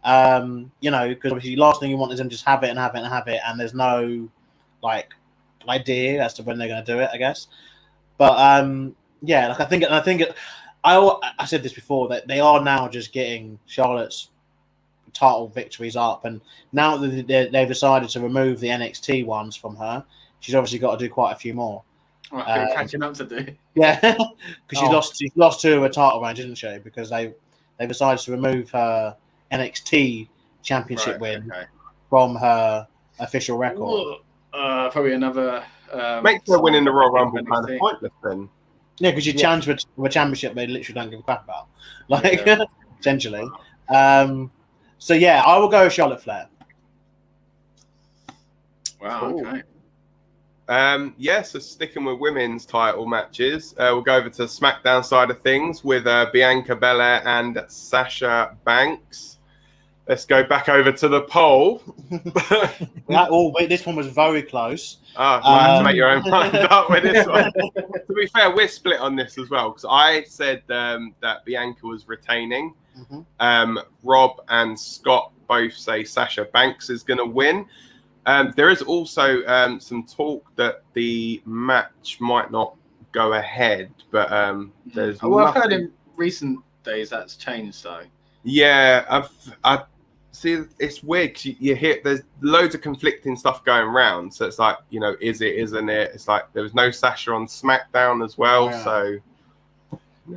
Because obviously the last thing you want is them just have it, and there's no idea as to when they're going to do it, I guess. But I said this before that they are now just getting Charlotte's title victories up, and now that they've decided to remove the NXT ones from her, she's obviously got to do quite a few more. Catching up to do. Yeah, because she lost 2 of her title range, didn't she? Because they decided to remove her NXT championship win from her official record. Probably another. Makes her winning the Royal Rumble kind of pointless then. Yeah, because you challenge with a championship they literally don't give a crap about, like essentially. So yeah, I will go with Charlotte Flair. Wow. Cool. Okay. So sticking with women's title matches, we'll go over to the SmackDown side of things with Bianca Belair and Sasha Banks. Let's go back over to the poll. This one was very close. You have to make your own mind up with this one. To be fair, we're split on this as well because I said that Bianca was retaining. Mm-hmm. Rob and Scott both say Sasha Banks is going to win. There is also some talk that the match might not go ahead, but there's. Well, I've heard in recent days that's changed though. Yeah, I see. It's weird because you hear there's loads of conflicting stuff going around. So it's like, is it, isn't it? It's like there was no Sasha on SmackDown as well, so.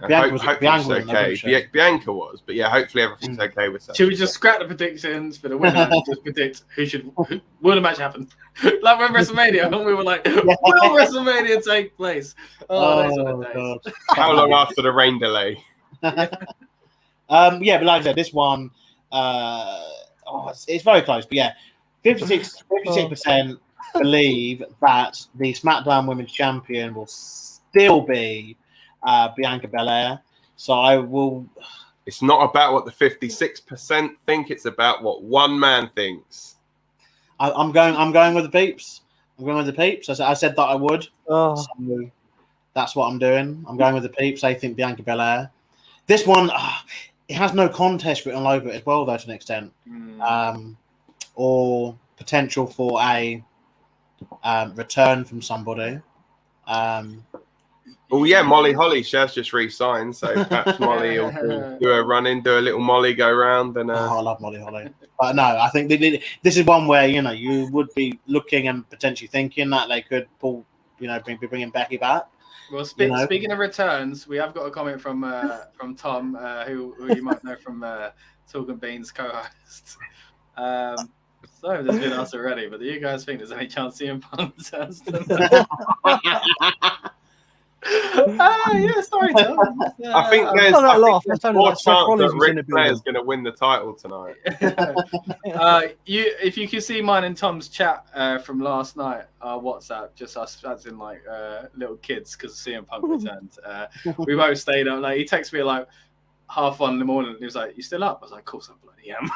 Bianca was okay. Bianca was, but yeah, hopefully everything's okay with Sasha. Should we just scrap the predictions for the winner and just predict will the match happen? Like when WrestleMania, and we were like, will WrestleMania take place? Those were the days. How long after the rain delay? But like I said, this one, it's very close. But yeah, 56% believe that the SmackDown Women's Champion will still be Bianca Belair. So I will. It's not about what the 56% think. It's about what one man thinks. I'm going with the peeps. I'm going with the peeps. I said that I would. So that's what I'm doing. I'm going with the peeps. I think Bianca Belair. This one, it has no contest written all over it as well, though, to an extent. Or potential for a return from somebody. Oh yeah, Molly Holly. She has just re-signed, so perhaps Molly will do a run-in, do a little Molly go round, and. I love Molly Holly, but no, I think this is one where you would be looking and potentially thinking that they could pull, be bringing Becky back. Well, speaking of returns, we have got a comment from Tom, who you might know from Talking Beans co-host. So there's been asked already, but do you guys think there's any chance CM Punk returns tonight? Sorry, Tom. I think there's more chance that Ric Flair is going to win the title tonight. If you can see mine and Tom's chat from last night, WhatsApp, just us as in like little kids because CM Punk returned. We both stayed up. Like he texted me like 1:30 in the morning, and he was like, "You still up?" I was like, "Of course I bloody am."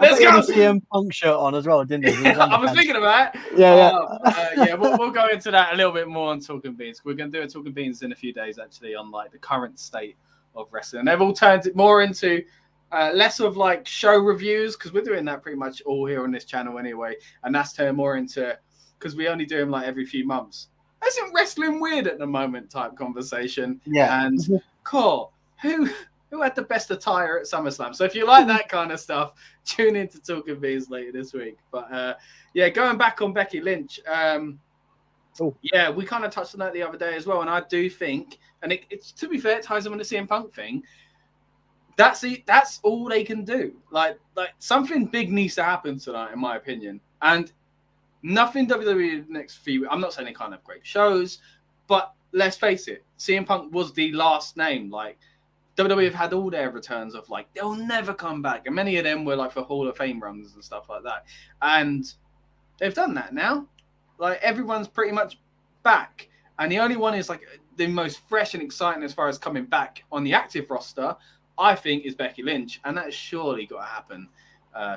Let's go. CM Punk shirt on as well, didn't he? I was thinking about it. Yeah. We'll go into that a little bit more on Talking Beans. We're going to do a Talking Beans in a few days, actually, on like the current state of wrestling. And they've all turned it more into less of like show reviews because we're doing that pretty much all here on this channel anyway. And that's turned more into because we only do them like every few months. Isn't wrestling weird at the moment? Type conversation. Yeah. And cool. Who had the best attire at SummerSlam? So if you like that kind of stuff, tune in to Talking Beans later this week. But going back on Becky Lynch. We kind of touched on that the other day as well. And I do think, and it's to be fair, it ties in with the CM Punk thing. That's all they can do. Like something big needs to happen tonight, in my opinion. And nothing WWE next few. I'm not saying they can't have great shows, but let's face it, CM Punk was the last name. Like WWE have had all their returns of like they'll never come back, and many of them were like for Hall of Fame runs and stuff like that. And they've done that now. Like everyone's pretty much back, and the only one is like the most fresh and exciting as far as coming back on the active roster. I think is Becky Lynch, and that's surely got to happen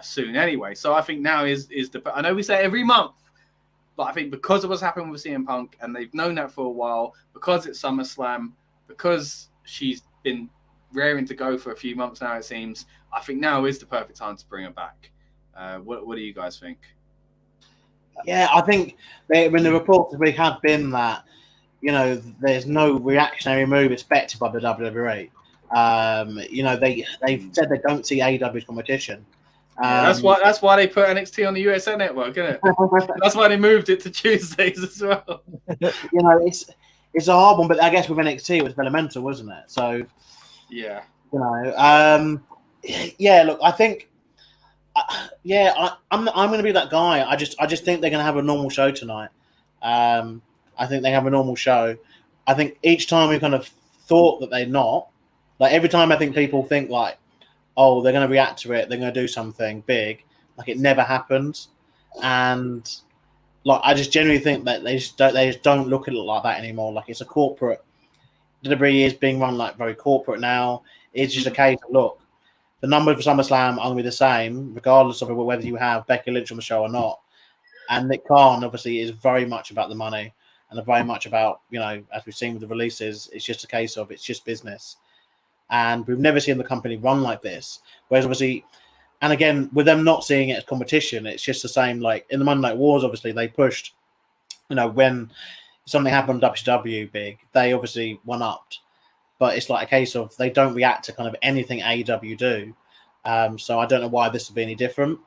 soon anyway. So I think now is the. I know we say every month, but I think because of what's happened with CM Punk, and they've known that for a while, because it's SummerSlam, because she's been raring to go for a few months now, it seems. I think now is the perfect time to bring her back. What do you guys think? Yeah, I think the reports we have been that there's no reactionary move expected by the WWE. They've said they don't see AEW's competition. That's why they put NXT on the USA Network, isn't it? That's why they moved it to Tuesdays as well. It's a hard one, but I guess with NXT it was developmental, wasn't it? So yeah, look, I think I'm going to be that guy. I just think they're going to have a normal show tonight. I think they have a normal show. I think each time we kind of thought that they're not. Like every time I think people think like, oh, they're going to react to it, they're going to do something big. Like it never happens, and like I just genuinely think that they just don't look at it like that anymore. Like it's a corporate. WWE is being run like very corporate now. It's just a case of look, the numbers for SummerSlam are going to be the same, regardless of whether you have Becky Lynch on the show or not. And Nick Khan obviously is very much about the money and very much about, as we've seen with the releases, it's just a case of it's just business. And we've never seen the company run like this. Whereas obviously, and again, with them not seeing it as competition, it's just the same. Like in the Monday Night Wars, obviously they pushed, when something happened to WCW big, they obviously one-upped. But it's like a case of they don't react to kind of anything AEW do. So I don't know why this would be any different.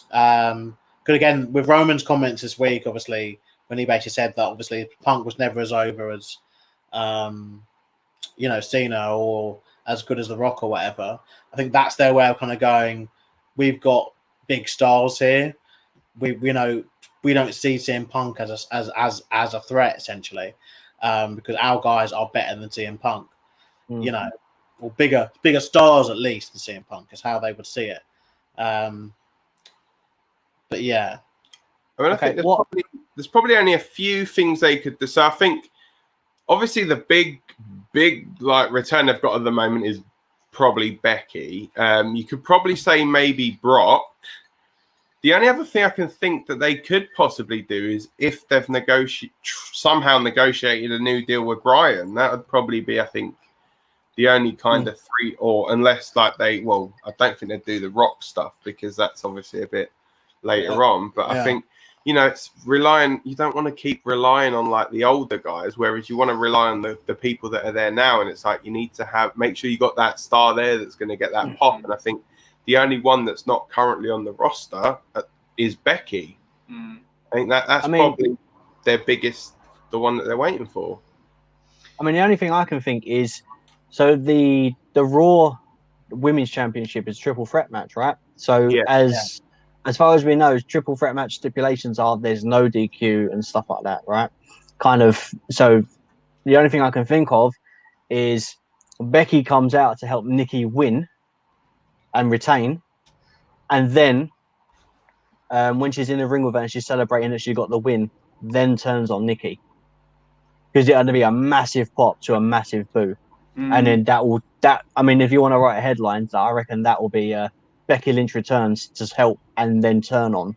Because again, with Roman's comments this week, obviously, when he basically said that obviously Punk was never as over as, Cena or as good as The Rock or whatever. I think that's their way of kind of going, we've got big stars here. We don't see CM Punk as a threat essentially, because our guys are better than CM Punk. Or bigger stars at least than CM Punk is how they would see it. But yeah, I mean, I think there's probably only a few things they could do. So I think obviously the big like return they've got at the moment is probably Becky. You could probably say maybe Brock. The only other thing I can think that they could possibly do is if they've somehow negotiated a new deal with Bryan, that would probably be, I think, the only kind of three, or unless like I don't think they'd do the Rock stuff because that's obviously a bit later on. But I think, it's relying, you don't want to keep relying on like the older guys, whereas you want to rely on the people that are there now. And it's like, you need to make sure you got that star there that's going to get that pop. And I think the only one that's not currently on the roster is Becky. I think that's probably their biggest, the one that they're waiting for. I mean, the only thing I can think is, so the Raw Women's Championship is triple threat match, right? So as far as we know, triple threat match stipulations are there's no DQ and stuff like that, right? Kind of. So the only thing I can think of is Becky comes out to help Nikki win and retain, and then when she's in the ring with her and she's celebrating that she got the win, then turns on Nikki, because it's going to be a massive pop to a massive boo. And then if you want to write a headline, I reckon that will be Becky Lynch returns to help and then turn on.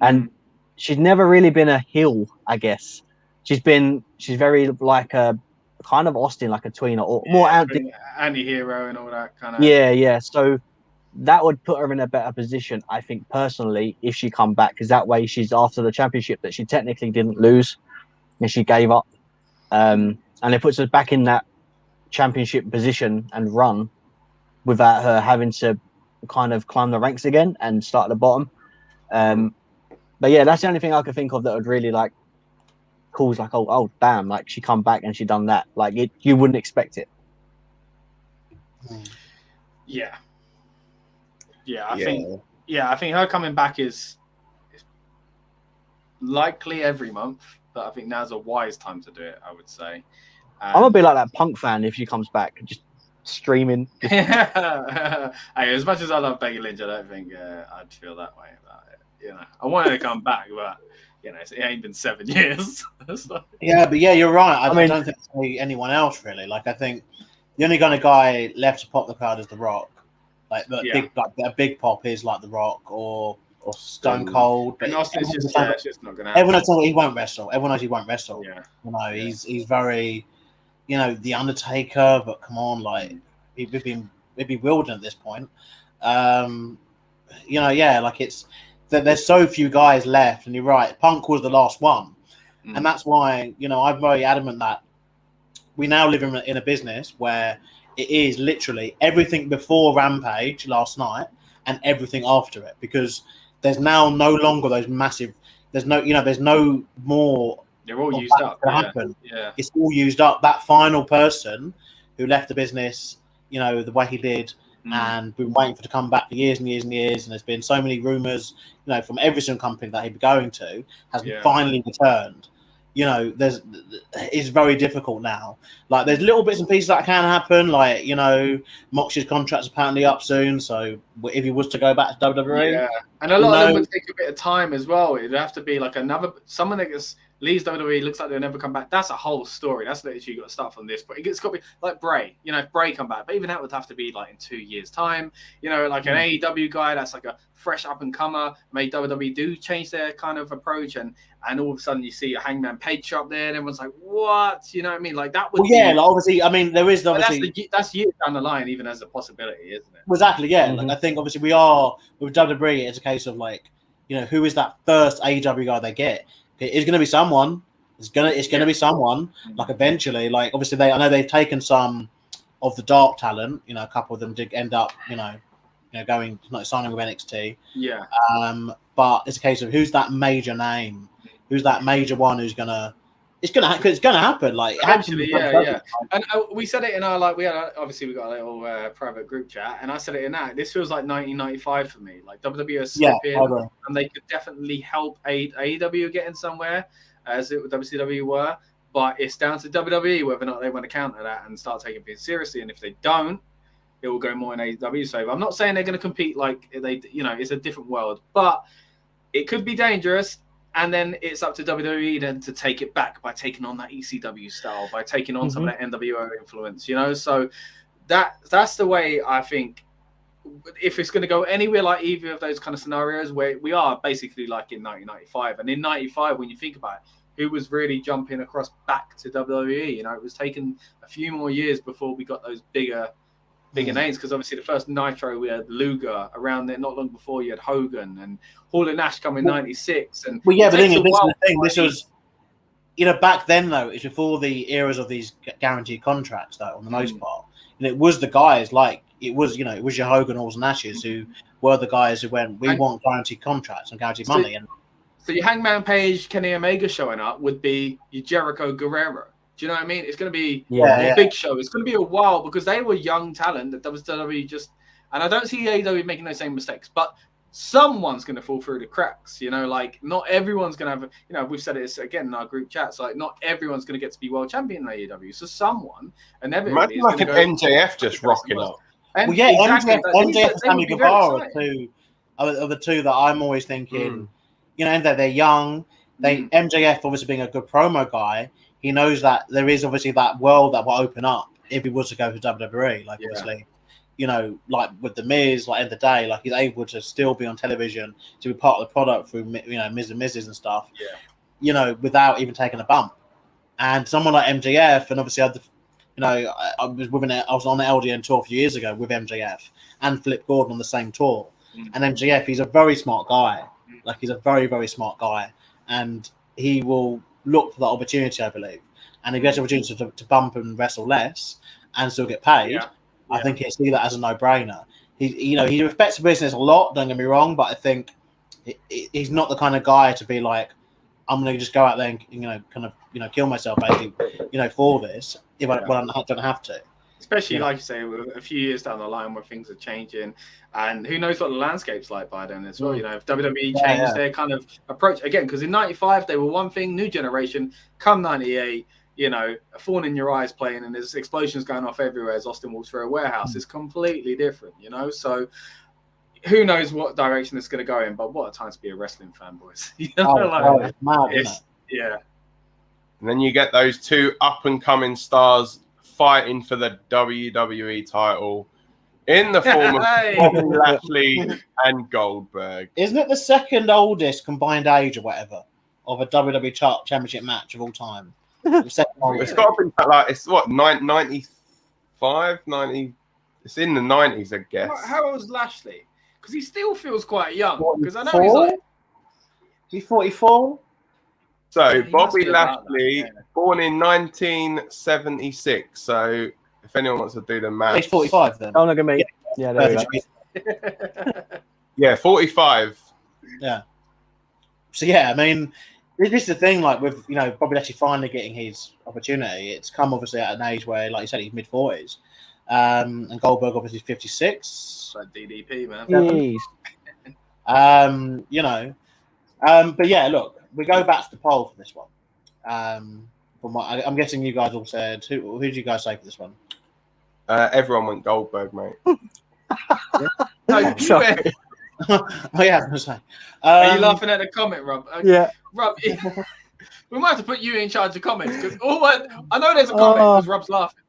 And she's never really been a heel, I guess. She's very like a kind of Austin, like a tweener, or more anti-hero and all that kind of. Yeah. So that would put her in a better position, I think, personally, if she come back, because that way she's after the championship that she technically didn't lose and she gave up. And it puts us back in that championship position and run without her having to kind of climb the ranks again and start at the bottom. But yeah, that's the only thing I could think of that would really like cause like, oh damn, like she come back and she done that. Like you wouldn't expect it. I think her coming back is likely every month, but I think now's a wise time to do it, I would say. I'm gonna be like that Punk fan if she comes back, just streaming. Hey, as much as I love Becky Lynch, I don't think I'd feel that way about it. I want her to come back, but it ain't been 7 years. You're right. I don't think there's anyone else really. Like I think the only kind of guy left to pop the card is The Rock. Like a big pop is like The Rock or Stone Cold. But Austin's just not gonna happen. Everyone knows he won't wrestle. Everyone knows he won't wrestle. He's very, the Undertaker. But come on, like we've been bewildered at this point. Like it's that there's so few guys left, and you're right. Punk was the last one, and that's why I'm very adamant that we now live in a business where it is literally everything before Rampage last night and everything after it, because there's now no longer those massive. There's no more. They're all used up. Happen. Yeah, it's all used up. That final person who left the business, the way he did, and been waiting for to come back for years and years and years. And there's been so many rumors, from every single company that he'd be going to has finally returned. It's very difficult now. Like, there's little bits and pieces that can happen. Like, Moxley's contract's apparently up soon, so if he was to go back to WWE, and a lot of them would take a bit of time as well. It'd have to be like someone that leaves WWE, looks like they'll never come back. That's a whole story. That's literally you got to start from this. But it's got to be like Bray. If Bray come back, but even that would have to be like in 2 years' time. Like an AEW guy that's like a fresh up and comer. May WWE do change their kind of approach, and all of a sudden you see a Hangman Page up there, and everyone's like, "What?" You know what I mean? Like that would. Well, obviously, I mean, there is obviously that's years down the line, even as a possibility, isn't it? Exactly. Yeah. Like, I think obviously we are with WWE. It's a case of like, who is that first AEW guy they get? It's going to be someone. It's going to be someone. Like eventually, like obviously I know they've taken some of the dark talent. A couple of them did end up, going not signing with NXT. Yeah. But it's a case of who's that major name? Who's that major one? Who's gonna? It's gonna happen. Like eventually, yeah. And we said it in our we got a little private group chat, and I said it in that. This feels like 1995 for me. Like WWE step in, and they could definitely help AEW get in somewhere, as WCW were. But it's down to WWE whether or not they want to counter that and start taking things seriously. And if they don't, it will go more in AEW's favor. I'm not saying they're going to compete like they, it's a different world, but it could be dangerous. And then it's up to WWE then to take it back by taking on that ECW style, by taking on some of that NWO influence, So that's the way I think. If it's going to go anywhere like either of those kind of scenarios, where we are basically like in 1995, and in 95, when you think about it, who was really jumping across back to WWE? It was taking a few more years before we got those bigger names, because obviously the first Nitro we had Luger around there. Not long before you had Hogan and Hall and Nash coming in '96. And but this is the thing. This was, back then though. It's before the eras of these guaranteed contracts, though. On the most part, it was the guys it was your Hogan, Halls and Nashes who were the guys who went, we want guaranteed contracts and guaranteed money. And so your Hangman Page, Kenny Omega showing up would be your Jericho Guerrero. Do you know what I mean? It's going to be a big show. It's going to be a while because they were young talent that WWE and I don't see AEW making those same mistakes, but someone's going to fall through the cracks. Not everyone's going to have, we've said it again in our group chats, not everyone's going to get to be world champion in AEW. So someone, and imagine like an MJF just rocking up. MJF and Sammy Guevara are the two that I'm always thinking, they're young. MJF obviously being a good promo guy, he knows that there is obviously that world that will open up if he was to go to WWE. Obviously, like with the Miz, end of the day, he's able to still be on television, to be part of the product through, Miz and Mrs. and stuff. Without even taking a bump. And someone like MJF, and obviously I was on the LDN tour a few years ago with MJF and Flip Gordon on the same tour. And MJF, he's a very smart guy. He's a very, very smart guy, and he will look for that opportunity, I believe. And if he gets an opportunity to bump and wrestle less and still get paid, I think he'll see that as a no-brainer. He respects the business a lot, don't get me wrong, but I think he's not the kind of guy to be like, I'm going to just go out there and kill myself basically, for this if I don't have to. Especially, like you say, a few years down the line where things are changing, and who knows what the landscape's like by then as well. If WWE changed their kind of approach again, because in '95 they were one thing, new generation. Come '98, a thorn in your eyes playing, and there's explosions going off everywhere as Austin walks through a warehouse. It's completely different, So who knows what direction it's going to go in? But what a time to be a wrestling fan, boys. It's mad, isn't it? Yeah. And then you get those two up and coming stars fighting for the WWE title in the form of Lashley and Goldberg. Isn't it the second oldest combined age or whatever of a WWE championship match of all time? It's got to be it's what, 95, 90? It's in the 90s, I guess. How old is Lashley? Because he still feels quite young. Because I know he's 44. So Bobby Lashley, born in 1976. So if anyone wants to do the math, he's 45 then. Oh, look at me. Yeah, there you go. 45. Yeah. So I mean, this is the thing. With Bobby Lashley finally getting his opportunity, it's come obviously at an age where, like you said, he's mid-40s. and Goldberg obviously 56. Like DDP, man. Jeez. You know, but yeah, look, we go back to the poll for this one. I'm guessing you guys all said who did you guys say for this one? Everyone went Goldberg, mate. No, you Sorry. went. Oh yeah, I was gonna say. Are you laughing at the comment, Rob? Yeah. Rob, we might have to put you in charge of comments because I know there's a comment because Rob's laughing.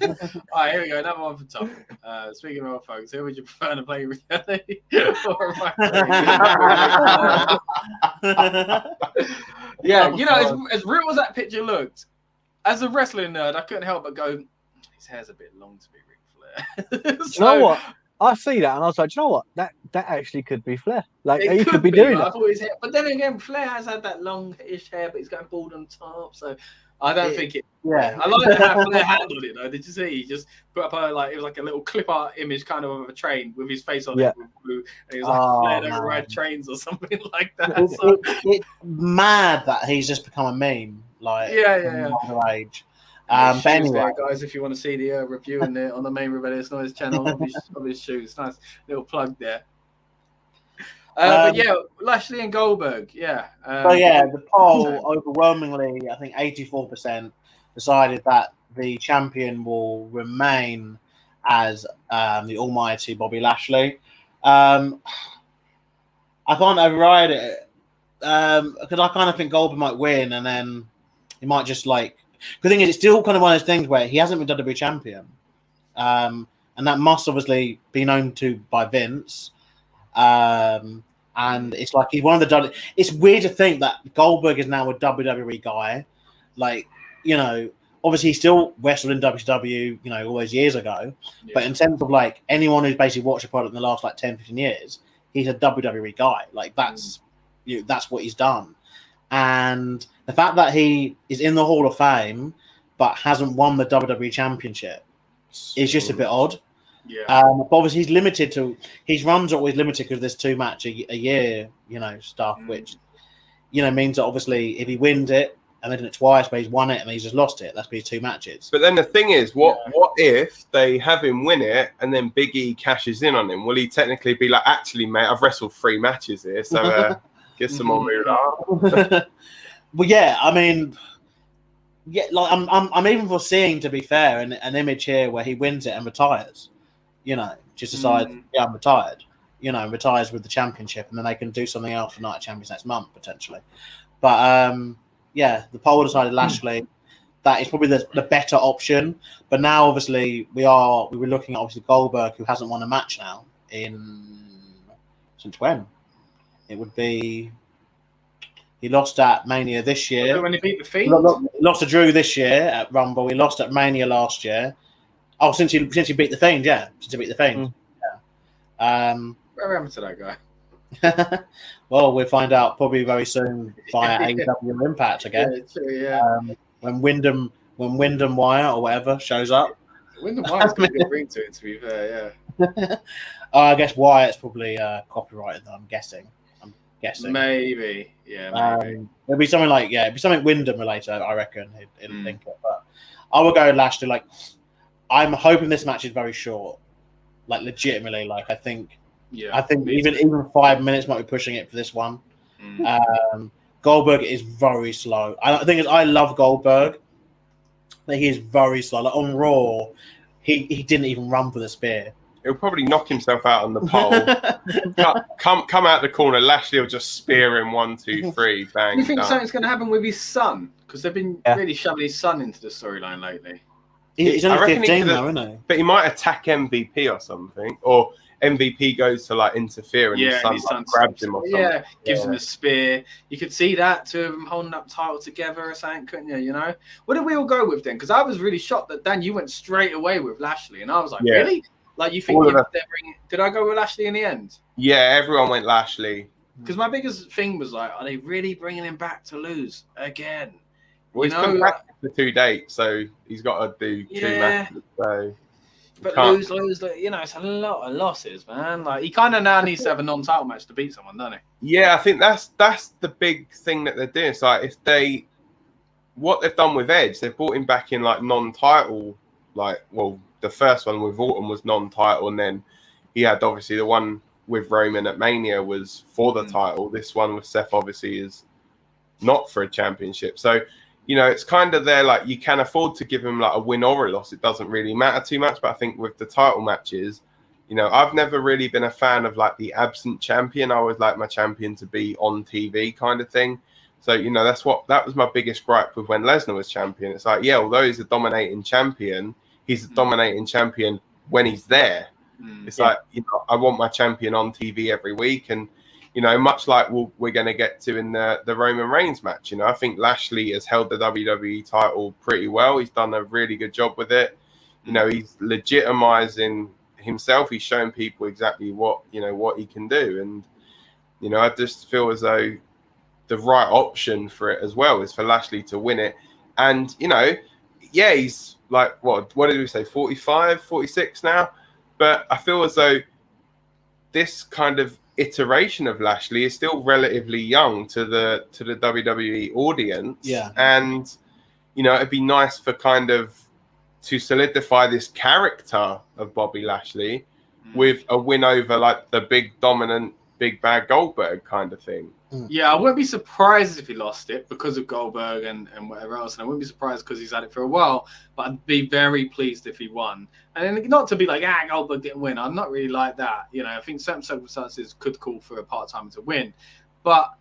All right, here we go. Another one for Tom. Speaking of folks, who would you prefer to play reality or Yeah, you know, as real as that picture looked, as a wrestling nerd, I couldn't help but go, his hair's a bit long to be Ric Flair. You know what? I see that and I was like, you know what? That actually could be Flair. Like he could be doing I it. thought his hair, but then again, Flair has had that longish hair, but he's going bald on top, so I don't think it. Yeah, I like how Flair handled it though. Did you see? He just put up it was like a little clip art image kind of a train with his face on it with blue, and he was like Flair don't ride trains or something like that. It's mad that he's just become a meme. Like underage. But anyway, guys, if you want to see the review on the main Rebellious Noise channel of his shoes, nice little plug there. But yeah, Lashley and Goldberg, yeah. The poll overwhelmingly, I think 84% decided that the champion will remain as the almighty Bobby Lashley. I can't override it because I kind of think Goldberg might win, and then he might just like. The thing is, it's still kind of one of those things where he hasn't been WWE champion, and that must obviously be known to by Vince. And it's like he's one of the. It's weird to think that Goldberg is now a WWE guy. Like, you know, obviously he still wrestled in WCW, you know, all those years ago. Yeah. But in terms of like anyone who's basically watched the product in the last like 10, 15 years, he's a WWE guy. Like that's that's what he's done. And the fact that he is in the Hall of Fame but hasn't won the WWE Championship is just a bit odd. Yeah. But obviously he's limited to his runs are always limited because there's 2 matches a year, you know, stuff, which you know means that obviously if he wins it and then did it twice, but he's won it and he's just lost it, that's been 2 matches. But then the thing is, what if they have him win it and then Big E cashes in on him? Will he technically be like, actually, mate, I've wrestled 3 matches here, so get some more moolah? Well, yeah, I mean, yeah, like I'm even foreseeing, to be fair, an image here where he wins it and retires. You know, just decides, yeah, I'm retired. You know, retires with the championship, and then they can do something else for Night of Champions next month potentially. But yeah, the poll decided Lashley. That is probably the better option. But now, obviously, we were looking at obviously Goldberg, who hasn't won a match now since when? It would be. He lost at Mania this year. When he beat the Fiend? Lost to Drew this year at Rumble. He lost at Mania last year. Oh, since he beat the Fiend, yeah. Since he beat the Fiend. Yeah. What happened to that guy? Well, we'll find out probably very soon via AEW Impact again. Yeah, true, yeah. When Wyndham Wire or whatever shows up. Wyndham Wire's got a good ring to it, to be fair, yeah. I guess Wyatt's probably copyrighted, though, I'm guessing. Maybe, yeah, maybe. It'll be something like, it'll be something Wyndham related, I reckon. He'll think it. But I will go Lashley. Like, I'm hoping this match is very short. Like, legitimately, like, I think even 5 minutes might be pushing it for this one. Goldberg is very slow. The thing is, I love Goldberg, but he is very slow. Like, on Raw, he didn't even run for the spear. He'll probably knock himself out on the pole. come out the corner. Lashley will just spear him 1, 2, 3, bang. Do you think something's going to happen with his son? Because they've been really shoving his son into the storyline lately. He's only 15 now, isn't he? But he might attack MVP or something, or MVP goes to like interfere and his son like, grabs him or something. Yeah, gives him a spear. You could see that, 2 of them holding up title together or something, couldn't you? You know, what did we all go with then? Because I was really shocked that Dan, you went straight away with Lashley, and I was like, really? Like, you think did I go with Lashley in the end? Yeah, everyone went Lashley. Because my biggest thing was like, are they really bringing him back to lose again? Well, he's come back for 2 dates, so he's got to do 2 matches. So, but lose, you know, it's a lot of losses, man. Like, he kind of now needs to have a non-title match to beat someone, doesn't he? Yeah, I think that's the big thing that they're doing. It's like what they've done with Edge, they've brought him back in like non-title, like the first one with Orton was non-title, and then he had obviously the one with Roman at Mania was for the title. This one with Seth obviously is not for a championship. So, you know, it's kind of there, like, you can afford to give him like a win or a loss. It doesn't really matter too much. But I think with the title matches, you know, I've never really been a fan of like the absent champion. I always like my champion to be on TV kind of thing. So, you know, that was my biggest gripe with when Lesnar was champion. It's like, yeah, although he's a dominating champion, he's a dominating champion when he's there. It's like, you know, I want my champion on TV every week. And, you know, much like we're going to get to in the Roman Reigns match, you know, I think Lashley has held the WWE title pretty well. He's done a really good job with it. You know, he's legitimizing himself. He's showing people exactly what he can do. And, you know, I just feel as though the right option for it as well is for Lashley to win it. And, you know, yeah, he's like, what did we say, 45, 46 now? But I feel as though this kind of iteration of Lashley is still relatively young to the WWE audience. Yeah. And, you know, it'd be nice for kind of to solidify this character of Bobby Lashley with a win over like the big dominant big bad Goldberg kind of thing. Yeah, I wouldn't be surprised if he lost it because of Goldberg and whatever else. And I wouldn't be surprised because he's had it for a while. But I'd be very pleased if he won. And not to be like, Goldberg didn't win. I'm not really like that. You know, I think certain circumstances could call for a part-timer to win. But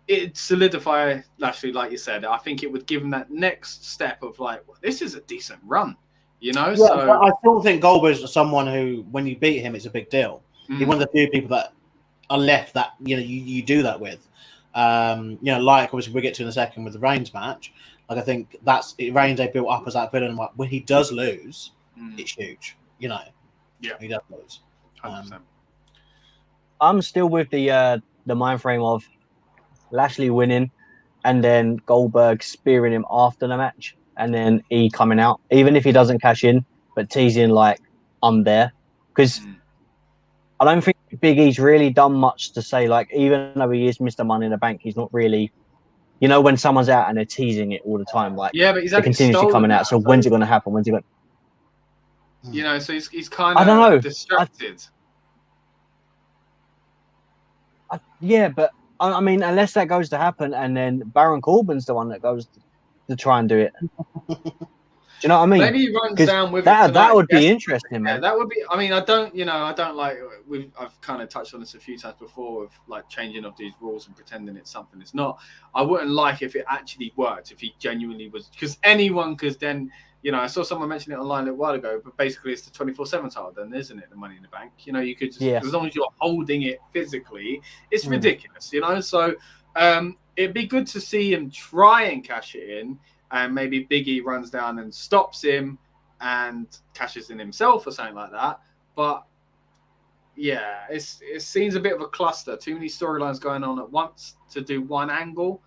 it'd solidify Lashley, like you said. I think it would give him that next step of like, well, this is a decent run. You know? Yeah, so I still think Goldberg's someone who, when you beat him, it's a big deal. He's one of the few people that are left that, you know, you do that with. You know, like obviously we'll get to in a second with the Reigns match. Like I think Reigns they built up as that villain. Like, when he does lose, it's huge. You know, yeah, he does lose. 100%. I'm still with the mind frame of Lashley winning, and then Goldberg spearing him after the match, and then he coming out, even if he doesn't cash in, but teasing like, I'm there, because I don't think Big E's really done much to say, like, even though he is Mr. Money in the Bank, he's not really, you know, when someone's out and they're teasing it all the time, like, yeah, but he's continuously coming out. So when's it going to happen? When's it going? You know, so he's kind of, I don't know, distracted. Yeah, but I mean, unless that goes to happen, and then Baron Corbin's the one that goes to try and do it. Do you know what I mean? Maybe he runs down with that. That would be interesting, man. Yeah, that would be. I mean, I don't like. I've kind of touched on this a few times before, of like changing of these rules and pretending it's something it's not. I wouldn't like if it actually worked, if he genuinely was, because anyone could then. You know, I saw someone mention it online a while ago, but basically it's the 24/7 title, then, isn't it? The Money in the Bank. You know, you could just, as long as you're holding it physically, it's ridiculous. You know, so it'd be good to see him try and cash it in. And maybe Big E runs down and stops him and cashes in himself or something like that. But yeah, it seems a bit of a cluster. Too many storylines going on at once to do one angle.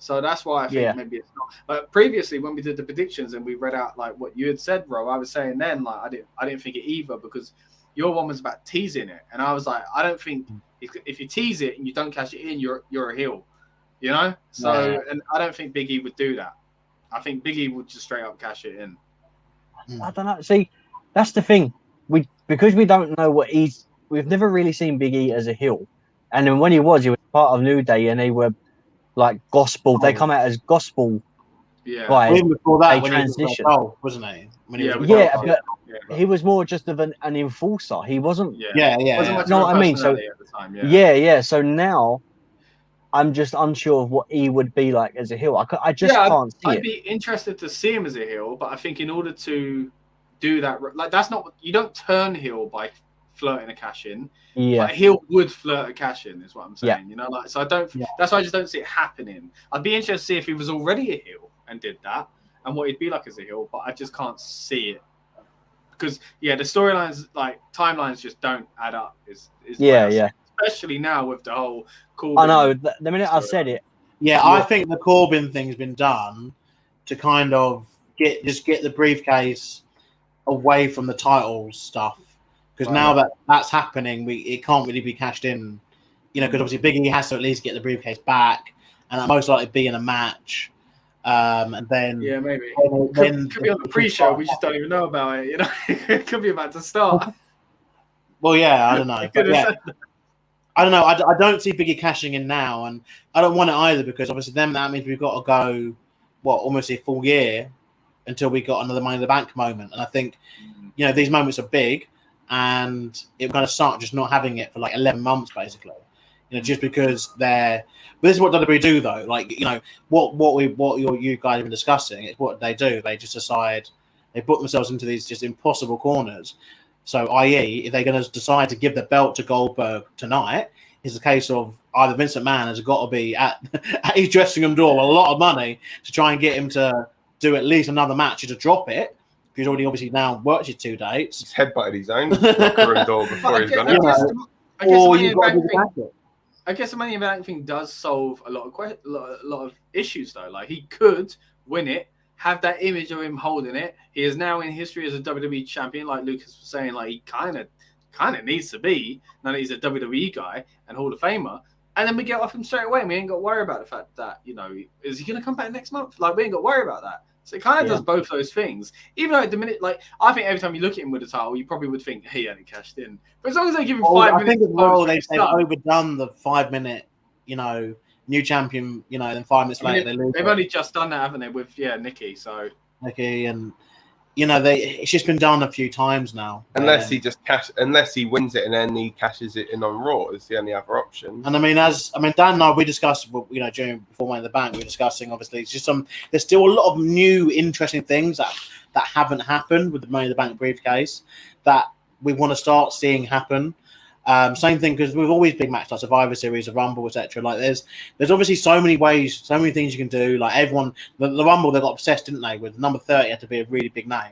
So that's why I think maybe it's not. But previously, when we did the predictions and we read out like what you had said, Ro, I was saying then like I didn't think it either, because your one was about teasing it, and I was like, I don't think if you tease it and you don't cash it in, you're a heel, you know. So and I don't think Big E would do that. I think Big E would just straight up cash it in. I don't know. See, that's the thing. Because we don't know what we've never really seen Big E as a heel. And then when he was part of New Day, and they were like gospel. They come out as gospel guys. Even before that, they transition, wasn't he? But he was more just of an enforcer. He wasn't. Yeah. You know what I mean? So at the time, So now, I'm just unsure of what he would be like as a heel. I just can't see it. I'd be interested to see him as a heel, but I think in order to do that, like that's not, you don't turn heel by flirting a cash in. Yeah, but a heel would flirt a cash in, is what I'm saying. Yeah. You know, like, so I don't. That's why I just don't see it happening. I'd be interested to see if he was already a heel and did that, and what he'd be like as a heel. But I just can't see it because the storylines, like timelines, just don't add up. Especially now with the whole Corbin. I know. The minute I said it. Yeah, I think the Corbin thing's been done to kind of get the briefcase away from the title stuff. Because now that that's happening, it can't really be cashed in, you know. Because obviously Big E has to at least get the briefcase back, and that most likely be in a match. And then maybe then could be on the pre-show. We just don't even know about it. You know, it could be about to start. Well, yeah, I don't know. But yeah, I don't know. I don't see Biggie cashing in now, and I don't want it either because obviously then that means we've got to go almost a full year until we got another Money in the Bank moment. And I think these moments are big, and it kind of start just not having it for like 11 months basically. Just because they're. But this is what WWE do though. Like what you guys have been discussing. It's what they do. They just decide they put themselves into these just impossible corners. So, i.e., if they're going to decide to give the belt to Goldberg tonight, it's a case of either Vince McMahon has got to be at his dressing room door with a lot of money to try and get him to do at least another match or to drop it. He's already obviously now worked his 2 dates. He's headbutted his own locker room door before he's done it. I guess the Money in the Bank thing does solve a lot of issues though. Like he could win it, have that image of him holding it. He is now in history as a WWE champion, like Lucas was saying. Like he kind of needs to be now that he's a WWE guy and Hall of Famer. And then we get off him straight away. And we ain't got to worry about the fact that is he going to come back next month? Like we ain't got to worry about that. So it kind of does both those things. Even though at the minute, like I think every time you look at him with the title, you probably would think he hadn't cashed in. But as long as they give him 5 minutes, I think as well they've overdone the 5 minute, new champion, then 5 minutes later they lose. They've only just done that, haven't they? With Nikki, Nikki and it's just been done a few times now. Unless he wins it and then he cashes it in on Raw is the only other option. And Dan and I we discussed before Money in the Bank we were discussing obviously it's just there's still a lot of new interesting things that haven't happened with the Money in the Bank briefcase that we want to start seeing happen. Same thing because with all these big matches like Survivor Series, the Rumble, etc. Like there's obviously so many ways, so many things you can do. Like everyone, the Rumble they got obsessed, didn't they? With number 30 had to be a really big name,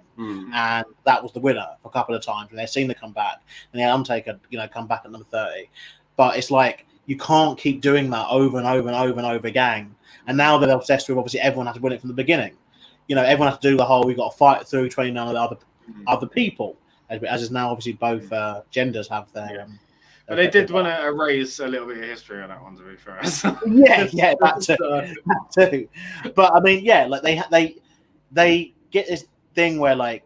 and that was the winner a couple of times. And they've seen them come back, and the Undertaker, come back at number 30. But it's like you can't keep doing that over and over and over and over again. And now they're obsessed with obviously everyone has to win it from the beginning. Everyone has to do the whole. We got to fight through 29 of the other people. As is now obviously both genders have their. But they did want to erase a little bit of history on that one, to be fair. yeah, that too. But like they get this thing where they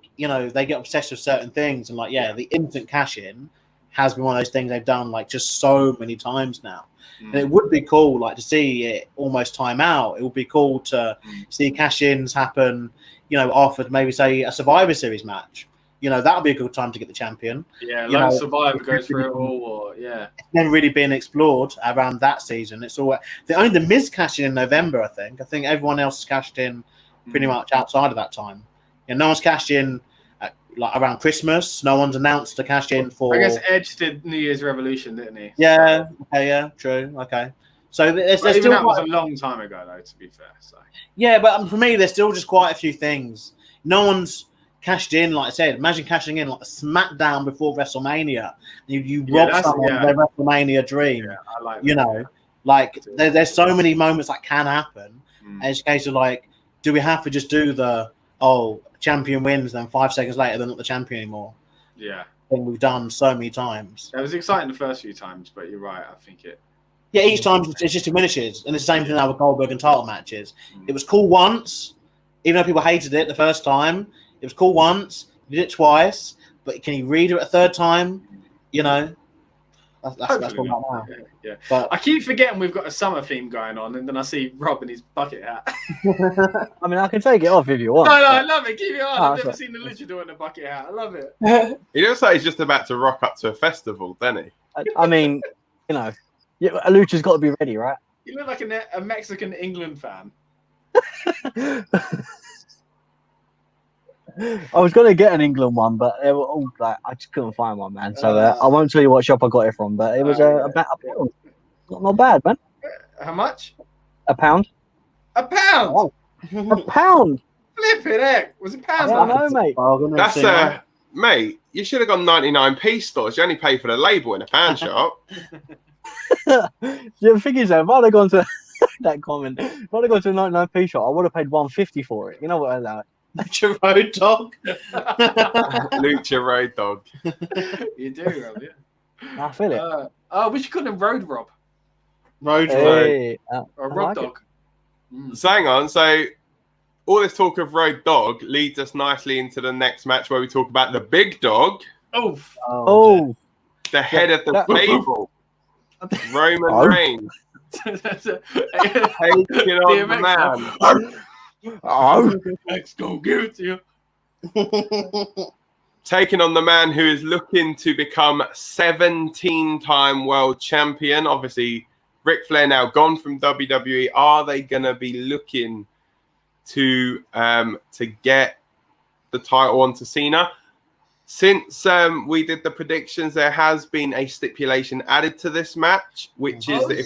get obsessed with certain things, and the instant cash in has been one of those things they've done just so many times now. And it would be cool to see it almost time out. It would be cool to see cash ins happen, after maybe say a Survivor Series match. That would be a good time to get the champion. Yeah, Survivor goes through it all. It's never really been explored around that season. It's all the Miz cashed in November. I think everyone else has cashed in pretty much outside of that time. No one's cashed in around Christmas. No one's announced to cash in for. I guess Edge did New Year's Revolution, didn't he? Yeah. So. Okay. Yeah. True. Okay. So there's still that was a long time ago, though. To be fair. So. Yeah, but for me, there's still just quite a few things. No one's cashed in, like I said. Imagine cashing in like a SmackDown before WrestleMania. You rob someone of their WrestleMania dream. Yeah, I like that. There's so many moments that can happen. And it's a case of do we have to just do the champion wins, then 5 seconds later they're not the champion anymore? Yeah, thing we've done so many times. It was exciting the first few times, but you're right. I think it. Yeah, each time it just diminishes, and it's the same thing now with Goldberg and title matches. It was cool once, even though people hated it the first time. It was cool once. You did it twice, but can you read it a third time? That's what I'm now. Yeah. But I keep forgetting we've got a summer theme going on, and then I see Rob in his bucket hat. I can take it off if you want. No, I love it. Keep it on. I've never seen the luchador in a bucket hat. I love it. He looks like he's just about to rock up to a festival, doesn't he? A lucha's got to be ready, right? You look like a Mexican England fan. I was going to get an England one, but they were all I just couldn't find one, man. So I won't tell you what shop I got it from, but it was about £1. Not bad, man. How much? £1. £1? Oh. £1. Flipping heck. Was it pounds? I don't know, mate. That's mate, you should have gone 99p stores. You only pay for the label in a pound shop. The thing is, if I'd have gone to that comment, if I'd have gone to a 99p shop, I would have paid £1.50 for it. You know what I like? Lucha Road Dog. Lucha Road Dog. You do, Rob, yeah. I feel it. We should call him Road Rob. Road Road. Or Rob like Dog. So hang on. So all this talk of Road Dogg leads us nicely into the next match where we talk about the big dog. Oh, the head of the table, Roman Reigns. Taking on the man. Let's go give it to you. Taking on the man who is looking to become 17-time world champion. Obviously, Ric Flair now gone from WWE. Are they going to be looking to get the title onto Cena? Since we did the predictions, there has been a stipulation added to this match, which is that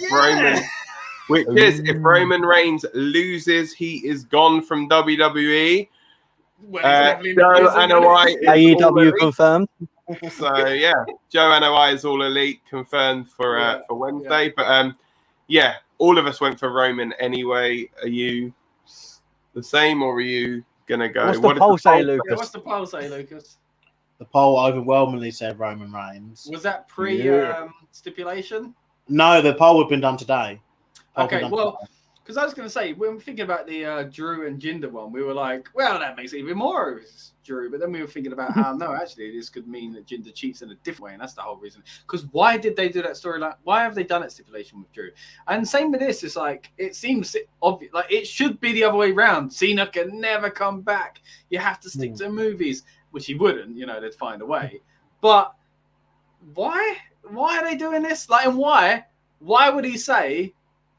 if Roman Reigns loses, he is gone from WWE. Joe Anoa'i AEW confirmed. So yeah, Joe Anoa'i is all elite confirmed for Wednesday. But all of us went for Roman anyway. Are you the same, or are you gonna go? What's the poll say, Lucas? What's the poll say, Lucas? The poll overwhelmingly said Roman Reigns. Was that pre stipulation? No, the poll had been done today. Okay, well, because I was going to say, when we're thinking about the Drew and Jinder one, we were like, well, that makes it even more Drew. But then we were thinking about how, no, actually, this could mean that Jinder cheats in a different way. And that's the whole reason. Because why did they do that storyline? Why have they done that stipulation with Drew? And same with this. It's like, it seems obvious. Like, it should be the other way around. Cena can never come back. You have to stick to movies, which he wouldn't. They'd find a way. But why? Why are they doing this? Like, and why would he say,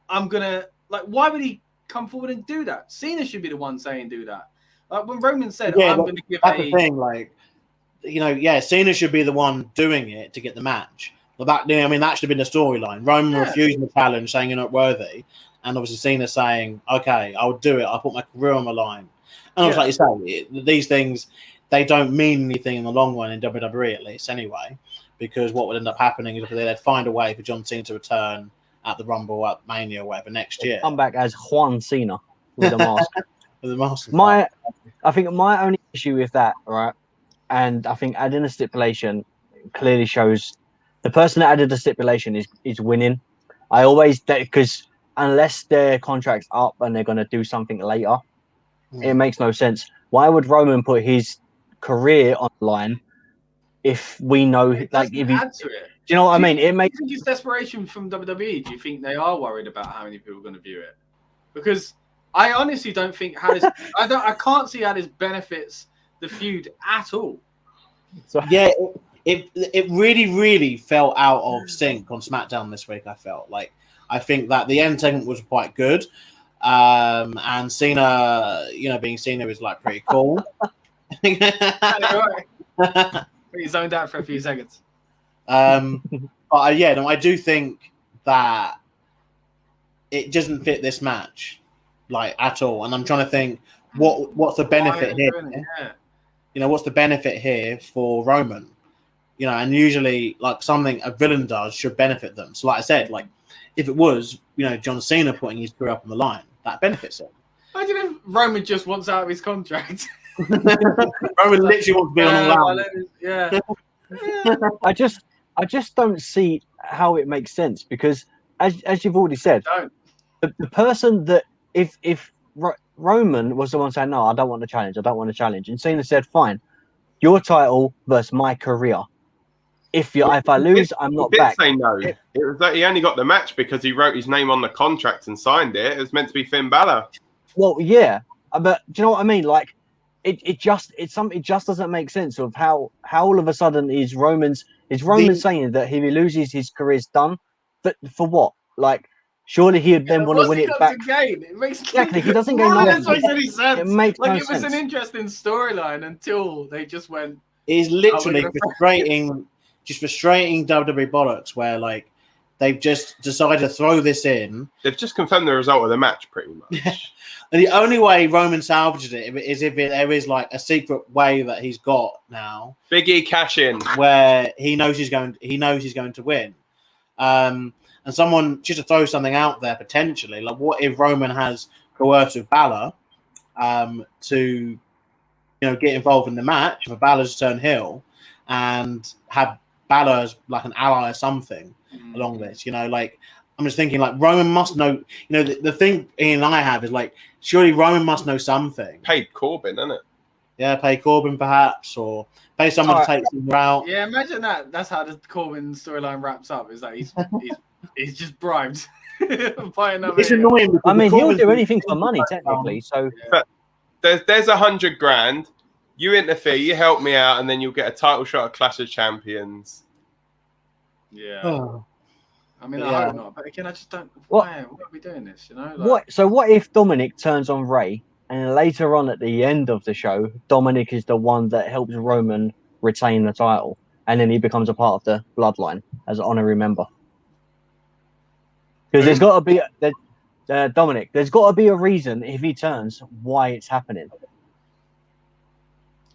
I'm going to... Like, why would he come forward and do that? Cena should be the one saying do that. Like, when Roman said, I'm going to give that's the thing, like, Cena should be the one doing it to get the match. But that should have been the storyline. Roman refusing the challenge, saying you're not worthy. And obviously Cena saying, okay, I'll do it. I'll put my career on the line. And I was like you say, these things, they don't mean anything in the long run in WWE, at least, anyway. Because what would end up happening is they'd find a way for John Cena to return at the Rumble, at Mania, or whatever next year. Come back as Juan Cena with a mask. With a mask. I think my only issue with that, right, and I think adding a stipulation clearly shows the person that added the stipulation is winning. I always, because unless their contract's up and they're going to do something later, it makes no sense. Why would Roman put his career on the line if we know, like, if he add to it? Do you know what I mean? It makes. Do you think it's desperation from WWE? Do you think they are worried about how many people are going to view it? Because I honestly don't think I can't see how this benefits the feud at all. So, it really, really fell out of sync on SmackDown this week. I think that the end segment was quite good, and Cena, being Cena is like pretty cool. He zoned out for a few seconds. But I do think that it doesn't fit this match, like, at all. And I'm trying to think what's the benefit here? What's the benefit here for Roman? And usually, like, something a villain does should benefit them. So, like I said, like, if it was, John Cena putting his career up on the line, that benefits him. Imagine if Roman just wants out of his contract. Roman literally wants to be on the line. I just don't see how it makes sense, because as you've already said, the person that if Roman was the one saying, no, I don't want to challenge, and Cena said, fine, your title versus my career. If I lose, I'm not back. Say no. It was that he only got the match because he wrote his name on the contract and signed it. It was meant to be Finn Balor. Well, yeah, but do you know what I mean? Like, it just doesn't make sense of how all of a sudden is Roman saying that if he loses, his career's done. But for what? Like, surely he'd then want to win it back. Exactly, he doesn't gain nothing. That makes any sense. It makes no it was sense. an interesting storyline until they just went. It's literally frustrating WWE bollocks where, like, they've just decided to throw this in. They've just confirmed the result of the match, pretty much. And the only way Roman salvages it is if there is, like, a secret way that he's got now. Big E cash in, where he knows he's going to win. And someone just to throw something out there potentially, like, what if Roman has coerced with Balor to get involved in the match for Balor's turn heel and have Balor as, like, an ally or something along this, like, I'm just thinking like Roman must know. You know, the thing Ian and I have is like surely Roman must know something. Paid Corbin, isn't it? Yeah, pay Corbin perhaps, or pay someone to take him out. Yeah, imagine that. That's how the Corbin storyline wraps up. Is that he's just bribed. It's annoying. I mean, he'll do anything for money, technically. So, but there's $100,000. You interfere, you help me out, and then you'll get a title shot at Clash of Champions. Yeah. Oh. I mean, I hope not. But again, I just don't. Why are we doing this? You know. Like... What if Dominic turns on Ray, and later on at the end of the show, Dominic is the one that helps Roman retain the title, and then he becomes a part of the bloodline as an honorary member? Because there's got to be Dominic. There's got to be a reason if he turns why it's happening.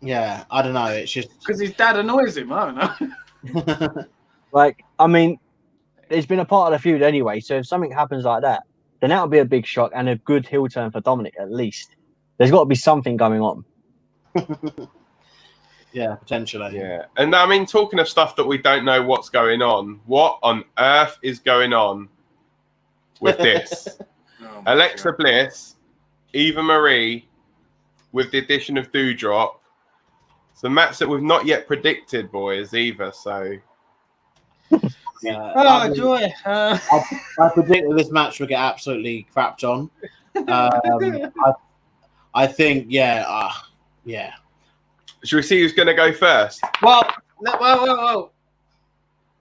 Yeah, I don't know. It's just because his dad annoys him. I don't know. Like, I mean, it's been a part of the feud anyway. So if something happens like that, then that would be a big shock and a good heel turn for Dominic at least. There's got to be something going on. Yeah, potentially. Yeah, and I mean, talking of stuff that we don't know what's going on, what on earth is going on with this? Alexa Bliss, Eva Marie, with the addition of Doudrop. It's a match that we've not yet predicted, boys, either. So, joy! I predict that this match will get absolutely crapped on. I think, yeah. Should we see who's going to go first? Well.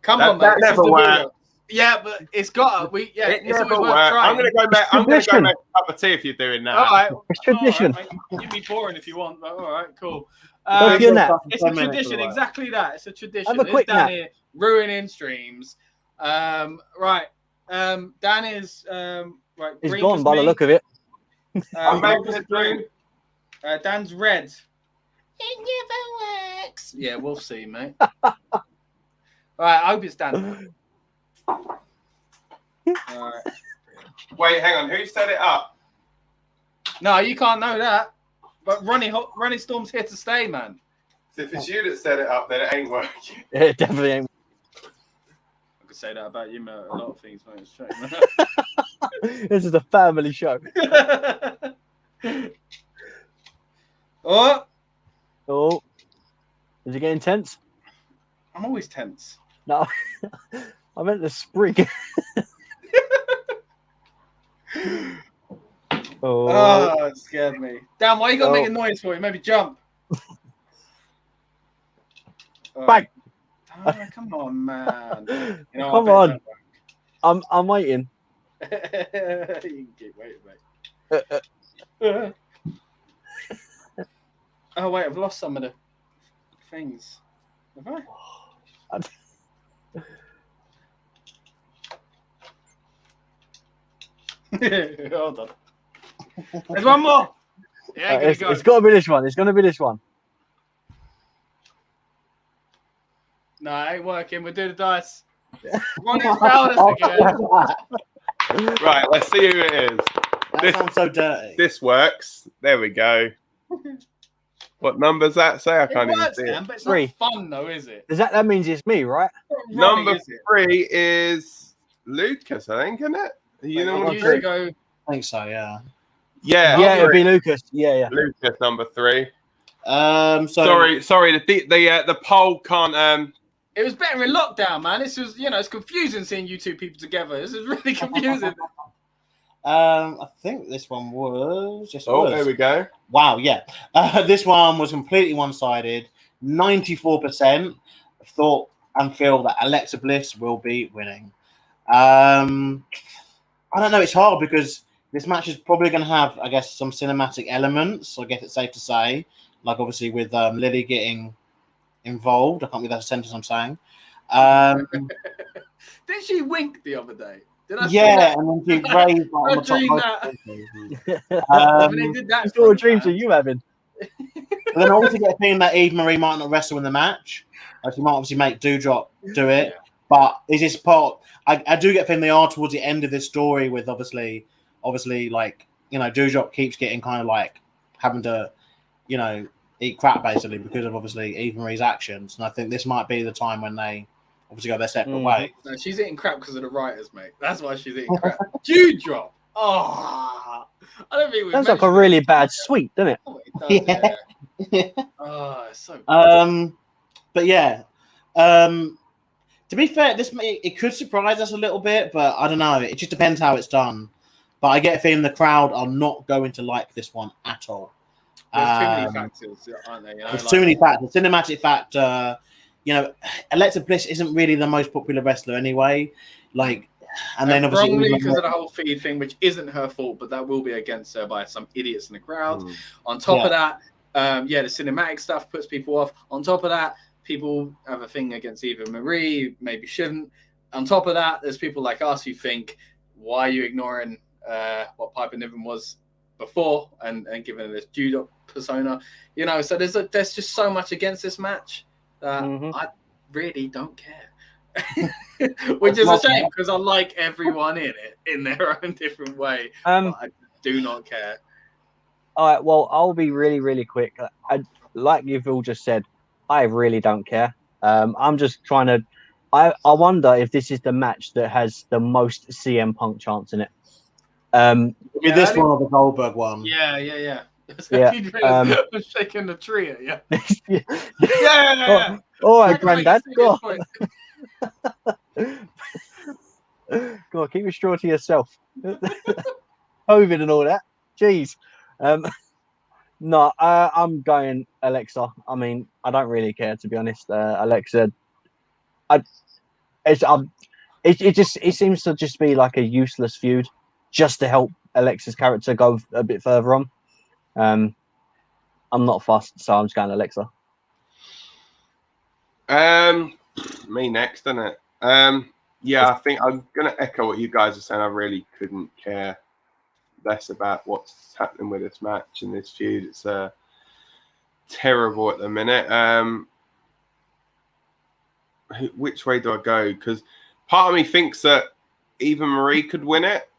Come on, that man. Never worked. Yeah, but it's got to. It never worked. I'm going to go make a cup of tea if you're doing that. All right. It's tradition. Right, you can be boring if you want, but all right, cool. It's a tradition, exactly that. It's a tradition. Have a quick nap. Here ruining streams. Right. Dan is right. He's gone by the look of it. I'm making a dream. Dan's red. It never works. Yeah, we'll see, mate. All right, I hope it's Dan. All right. Wait, hang on. Who set it up? No, you can't know that. But Ronnie Storm's here to stay, man. So if it's you that set it up, then it ain't working. It definitely ain't. I could say that about you, mate. A lot of things, mate. It's true. This is a family show. Oh, is it getting tense? I'm always tense. No, I meant the sprig. Oh, it scared me. Dan, why you got to make a noise for you? Maybe jump. Bang! Oh, come on, man. You know, come on. I'm waiting. You can keep waiting, mate. Oh, wait, I've lost some of the things. Have I? Hold on. There's one more. Yeah, it's got to be this one. It's going to be this one. No, it ain't working. We'll do the dice. Ronnie's fouled us again. Right, let's see who it is. That sounds so dirty. This works. There we go. What number's that say? I can't even see it. But it's 3. not fun, though, is it? That means it's me, right? Number 3 is Lucas, I think, isn't it? You know what usually go. I think so, yeah. Yeah, it'll be Lucas. Yeah. Lucas, number 3. Sorry. The poll can't. It was better in lockdown, man. This was, it's confusing seeing you two people together. This is really confusing. I think this one was. There we go. Wow, yeah. This one was completely one-sided. 94% thought and feel that Alexa Bliss will be winning. I don't know. It's hard because this match is probably going to have, I guess, some cinematic elements. I guess it's safe to say, like obviously with Lily getting involved. I can't believe that's a sentence I'm saying. Didn't she wink the other day? Did I yeah, and then she raised on the top. When they did that, what sort of dreams are you having? But then I also get a feeling that Eve Marie might not wrestle in the match. She might obviously make Doudrop do it. Yeah. But is this part? I do get a feeling they are towards the end of this story with obviously, like, Doudrop keeps getting kind of like having to, eat crap basically because of obviously Eve Marie's actions. And I think this might be the time when they obviously go their separate ways. No, she's eating crap because of the writers, mate. That's why she's eating crap. Dewdrop. Oh, I don't think we. Sounds like a really bad sweet, doesn't it? Oh, it does, yeah. Oh, it's so. But yeah. To be fair, it could surprise us a little bit, but I don't know. It just depends how it's done. But I get a feeling the crowd are not going to like this one at all. There's too many factors, aren't there? There's too many factors. Cinematic factor. Alexa Bliss isn't really the most popular wrestler anyway. And then obviously because of the whole feed thing, which isn't her fault, but that will be against her by some idiots in the crowd. On top of that, the cinematic stuff puts people off. On top of that, people have a thing against Eva Marie, maybe shouldn't. On top of that, there's people like us who think, why are you ignoring what Piper Niven was before and giving her this judo persona? So there's just so much against this match that I really don't care. Which is a shame because I like everyone in it in their own different way. But I do not care. All right, well, I'll be really, really quick. Like you've all just said, I really don't care. I'm just trying to. I wonder if this is the match that has the most CM Punk chance in it. This one or the Goldberg one? Yeah. I'm shaking the tree at you. Yeah. All right, Granddad. Go on. Go on, keep your straw to yourself. COVID and all that. Jeez. No, I'm going Alexa. I mean, I don't really care, to be honest. Alexa, it seems to just be like a useless feud, just to help Alexa's character go a bit further on. I'm not fussed, so I'm just going Alexa. Me next, isn't it? I think I'm gonna echo what you guys are saying. I really couldn't care less about what's happening with this match and this feud. It's terrible at the minute. Which way do I go? Because part of me thinks that Eva Marie could win it,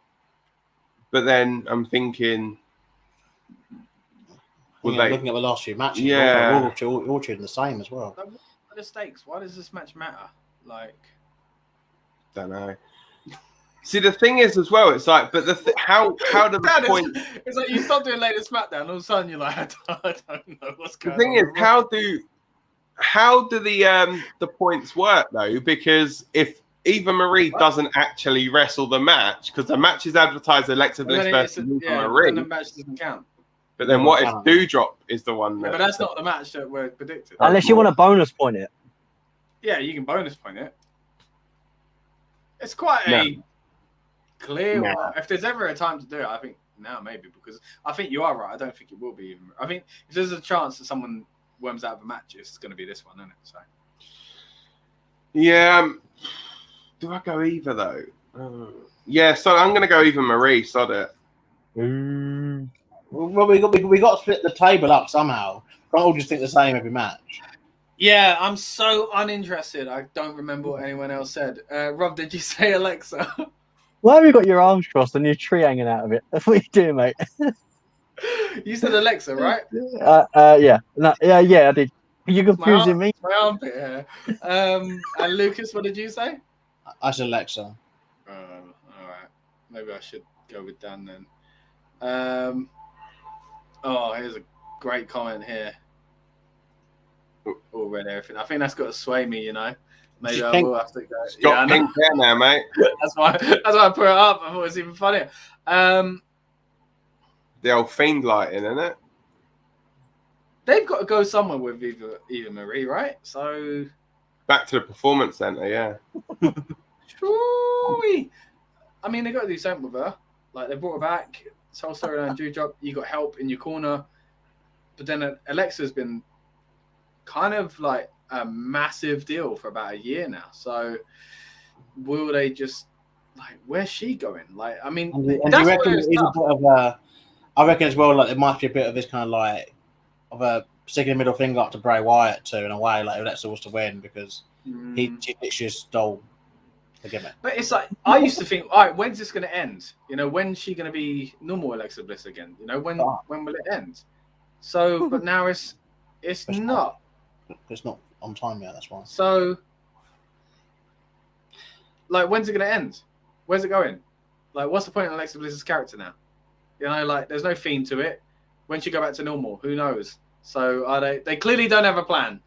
but then I'm thinking, looking at the last few matches, all treating the same as well. What are the stakes? Why does this match matter? Don't know. See, the thing is as well, it's like, but how do the point? It's like you stop doing later SmackDown, all of a sudden you're like, I don't know what's going on. The thing is, how do the points work though? Because if Eva Marie doesn't actually wrestle the match, because the match is advertised Alexa Bliss versus Eva Marie, then the match doesn't count. But then what if Doudrop is the one? But that's not the match that we're predicted. Unless you want to bonus point it. Yeah, you can bonus point it. It's quite a clear one. If there's ever a time to do it, I think now maybe, because I think you are right. I don't think it will be. I think if there's a chance that someone worms out of a match, it's going to be this one, isn't it? So. Yeah. Do I go Eva though? So I'm going to go Eva Marie. Sod it. Well, we got to split the table up somehow. Can't all just think the same every match. Yeah, I'm so uninterested. I don't remember what anyone else said. Rob, did you say Alexa? Why have you got your arms crossed and your tree hanging out of it? That's what you do, mate. You said Alexa, right? Yeah. No, yeah, I did. You're confusing me. My armpit hair. And Lucas, what did you say? I said Alexa. All right. Maybe I should go with Dan then. Here's a great comment here. Read everything. I think that's got to sway me, Maybe I will have to go. Got pink hair now, mate. That's why I put it up. I thought it was even funnier. The old Fiend lighting, isn't it? They've got to go somewhere with Eva Marie, right? So back to the Performance Center, yeah. Surely. I mean, they got to do something with her. Like, they brought her back. This whole storyline, Doudrop, you got help in your corner. But then Alexa's been kind of like a massive deal for about a year now. So will they just where's she going? I mean, that's I reckon as well, it might be a bit of this kind of a sticking a middle finger up to Bray Wyatt too, in a way, Alexa was to win because he literally just stole the gimmick. But it's I used to think, all right, when's this going to end? When's she going to be normal Alexa Bliss again? When will it end? So, but now it's not. It's not on time yet. That's why. So, like, when's it going to end? Where's it going? Like, what's the point in Alexa Bliss's character now? You know, like, there's no Fiend to it. When she go back to normal? Who knows? So they clearly don't have a plan.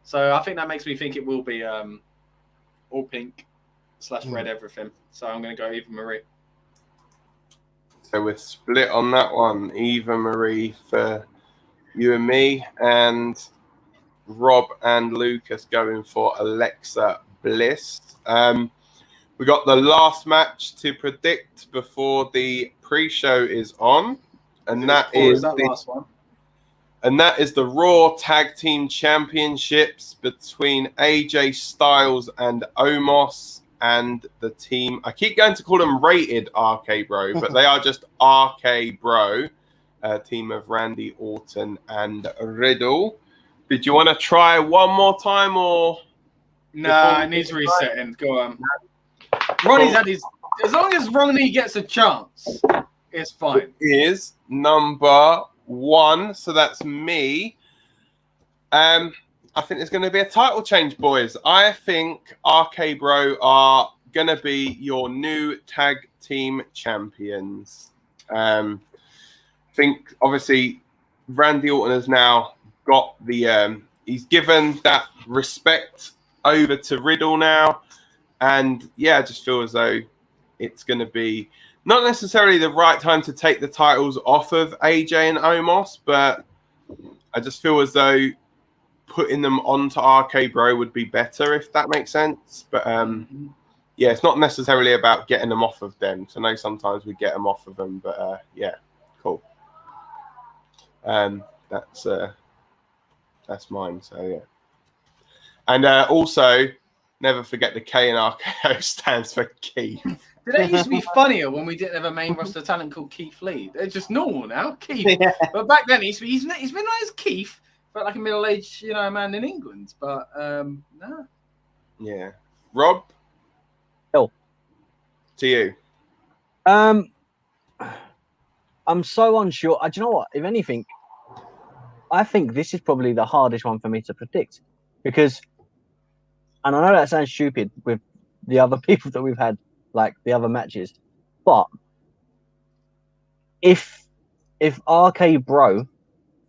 So I think that makes me think it will be all pink / red everything. So I'm going to go Eva Marie. So we're split on that one. Eva Marie for you and me, and Rob and Lucas going for Alexa Bliss. We got the last match to predict before the pre-show is on, and that is that last one. And that is the Raw Tag Team Championships between AJ Styles and Omos and the team. I keep going to call them Rated RK Bro, but they are just RK Bro, a team of Randy Orton and Riddle. Did you want to try one more time, or? Nah, it needs resetting. Go on. Ronnie's had his. As long as Ronnie gets a chance, it's fine. It is number 1, so that's me. I think there's going to be a title change, boys. I think RK Bro are going to be your new tag team champions. I think obviously Randy Orton has now got the he's given that respect over to Riddle now, and yeah, I just feel as though it's going to be not necessarily the right time to take the titles off of AJ and Omos, but I just feel as though putting them onto RK Bro would be better, if that makes sense. But yeah, it's not necessarily about getting them off of them. So I know sometimes we get them off of them, but yeah, cool. That's mine. So yeah, and also never forget the K in RKO stands for Keith. That used to be funnier when we didn't have a main roster talent called Keith Lee. They're just normal now, Keith. Yeah. But back then, he's been known as Keith, but like a middle-aged, man in England. But no. Yeah, Rob. Phil. To you. I'm so unsure. Do you know what? If anything, I think this is probably the hardest one for me to predict because, and I know that sounds stupid with the other people that we've had, like the other matches, but if RK Bro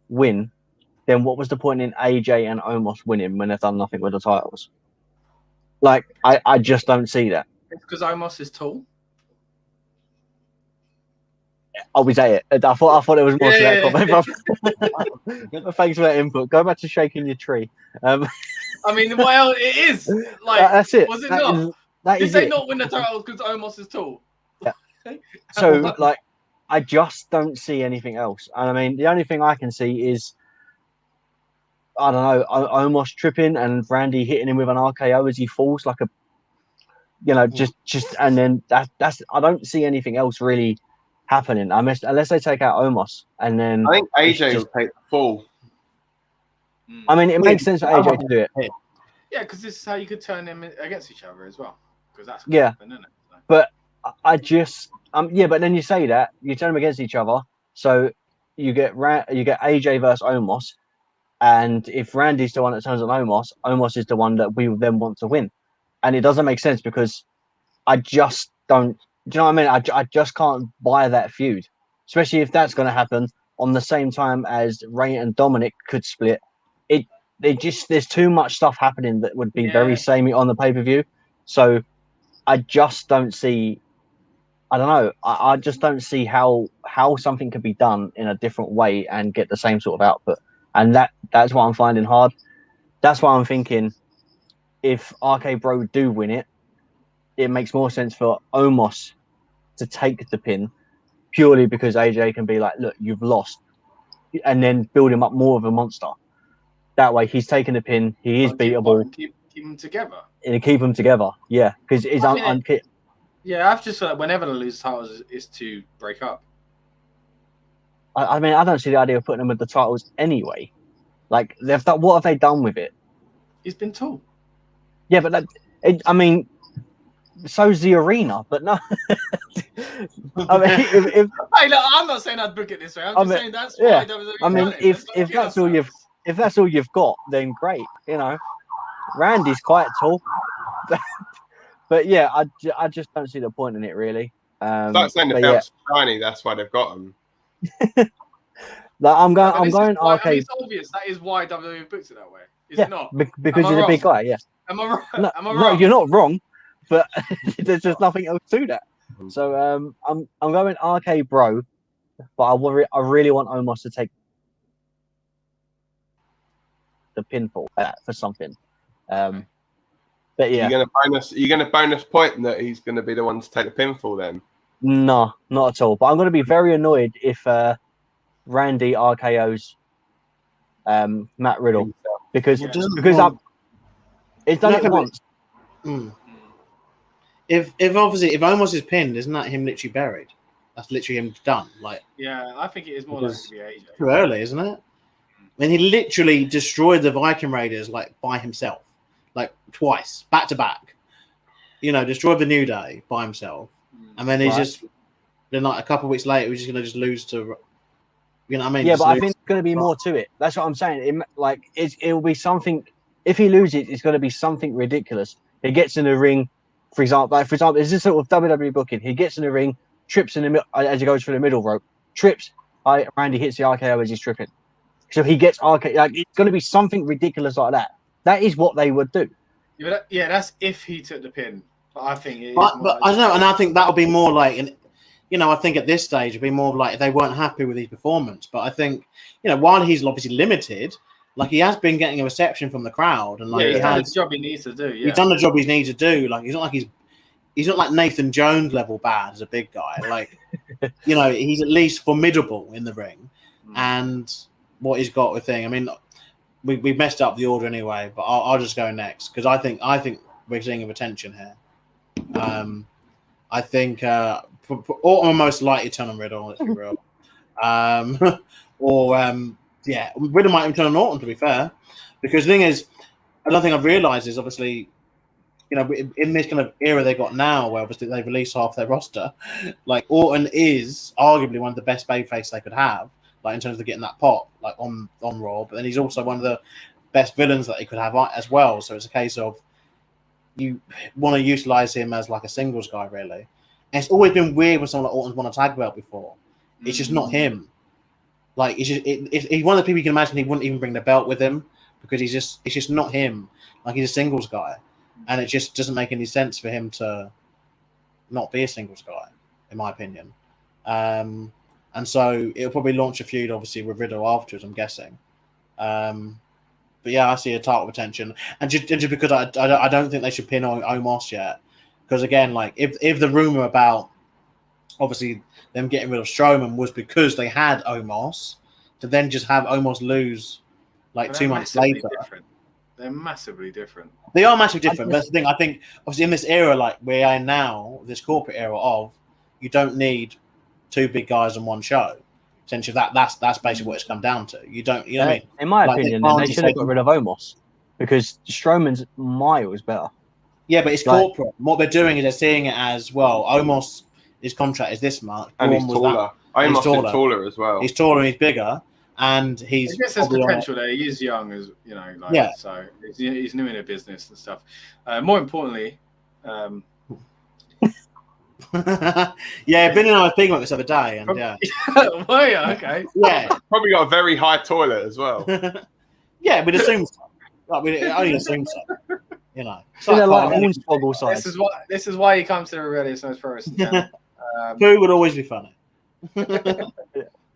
win, then what was the point in AJ and Omos winning when they've done nothing with the titles? Like, I just don't see that. It's because Omos is tall. Oh, we say it. I thought there was more to that comment. Thanks for that input. Go back to shaking your tree. I mean, what else? It is like that's it. Was it not? Did they not win the titles because Omos is tall? Yeah. So, like, I just don't see anything else. And I mean, the only thing I can see is, I don't know, Omos tripping and Randy hitting him with an RKO as he falls, like just, and then that's. I don't see anything else really happening. Unless they take out Omos, and then I think AJ will take the fall. I mean, it makes sense for AJ to do it. Yeah, because this is how you could turn them against each other as well. Because that's happen, isn't it? So. But I just but then you say that you turn them against each other, so you get AJ versus Omos, and if Randy's the one that turns on Omos, Omos is the one that we then want to win, and it doesn't make sense because I just don't. Do you know what I mean? I just can't buy that feud, especially if that's going to happen on the same time as Ray and Dominic could split. There's too much stuff happening that would be very samey on the pay-per-view. So I just don't see. I don't know. I just don't see how something could be done in a different way and get the same sort of output. And that's what I'm finding hard. That's why I'm thinking if RK Bro do win it, it makes more sense for Omos to take the pin purely because AJ can be like, look, you've lost, and then build him up more of a monster. That way, he's taking the pin. He is beatable. Keep them together. And keep them together. Yeah, because it's yeah, I've just thought whenever they lose titles is to break up. I mean, I don't see the idea of putting them with the titles anyway. Like, what have they done with it? He's been told. Yeah, but I mean, so's the arena, but no. I mean, if hey, look, I'm not saying I'd book it this way. I'm just saying that's why. I mean, if that's all you've got, then great. Randy's quite tall, But yeah, I just don't see the point in it really. It's like saying the belt's shiny, that's why they've got them. Like I'm going why, arcade. it's obvious that is why WWE books it that way. Is Yeah, it not? because he's a big guy. Yeah. Am I wrong? No, Am I wrong? you're not wrong, but there's just nothing else to that. So I'm going arcade bro, but I really want Omos to take the pinfall for something. But yeah, You're gonna bonus point that he's gonna be the one to take the pinfall then. no, not at all. But I'm going to be very annoyed if Randy RKO's Matt Riddle because it's done it once. If Omos is pinned, isn't that him literally buried? That's literally him done. Like, yeah, I think it is more likely to be AJ. Too early, isn't it? I mean, he literally destroyed the Viking Raiders like by himself, like twice, back to back. You know, destroyed the New Day by himself, and then he's just then like a couple of weeks later, we're just gonna just lose to. You know what I mean? Yeah, but I think there's going to be more to it. That's what I'm saying. It will be something. If he loses, it's going to be something ridiculous. He gets in the ring, for example. There's this sort of WWE booking. He gets in the ring, trips in the middle as he goes for the middle rope, trips. Randy hits the RKO as he's tripping. So he gets RKO. Like it's going to be something ridiculous like that. That is what they would do. Yeah, that's if he took the pin. But I think it is. But I don't know, and I think that would be more like I think at this stage it'd be more like if they weren't happy with his performance. But I think, while he's obviously limited, like he has been getting a reception from the crowd, and like he's done the job he needs to do. Yeah, he's done the job he needs to do. Like he's not like Nathan Jones level bad as a big guy. Like he's at least formidable in the ring, and what he's got with thing. I mean, we messed up the order anyway, but I'll just go next because I think we're seeing a potential here. I think Orton most likely turn on Riddle, let's be real. Riddle might even turn on Orton, to be fair. Because the thing is, another thing I've realised is obviously, in this kind of era they got now, where obviously they've released half their roster, like Orton is arguably one of the best babyface they could have, like in terms of getting that pop, like on Raw. But then he's also one of the best villains that he could have as well. So it's a case of you want to utilize him as like a singles guy, really. And it's always been weird when someone like Orton's won a tag belt before. It's just not him. Like he's one of the people you can imagine he wouldn't even bring the belt with him because it's just not him. Like he's a singles guy, and it just doesn't make any sense for him to not be a singles guy, in my opinion. And so it'll probably launch a feud, obviously, with Riddle afterwards, I'm guessing. But yeah, I see a title retention, and just because I don't think they should pin Omos yet, because again, like if the rumor about obviously them getting rid of Strowman was because they had Omos, to then just have Omos lose like 2 months later. They're massively different. They are massively different. But that's the thing. I think obviously in this era, like we are now, this corporate era of, you don't need 2 big guys on one show. Essentially, that's basically what it's come down to. You don't, what I mean? In my opinion, they should have got rid of Omos because Strowman's miles better. Yeah, but it's corporate. What they're doing is they're seeing it as, well, Omos, his contract is this much. And he's taller. Omos is taller as well. He's taller and he's bigger. And he's. I guess there's potential there. He is young, as so he's new in the business and stuff. More importantly, yeah, Ben and I were speaking about this the other day, and well, yeah, okay, yeah, probably got a very high toilet as well. Yeah, we'd assume so. Like we only assume so. Like hornswoggle size. This is why you come to the Rebellious Noise Pro Wrestling channel. Poo would always be funny.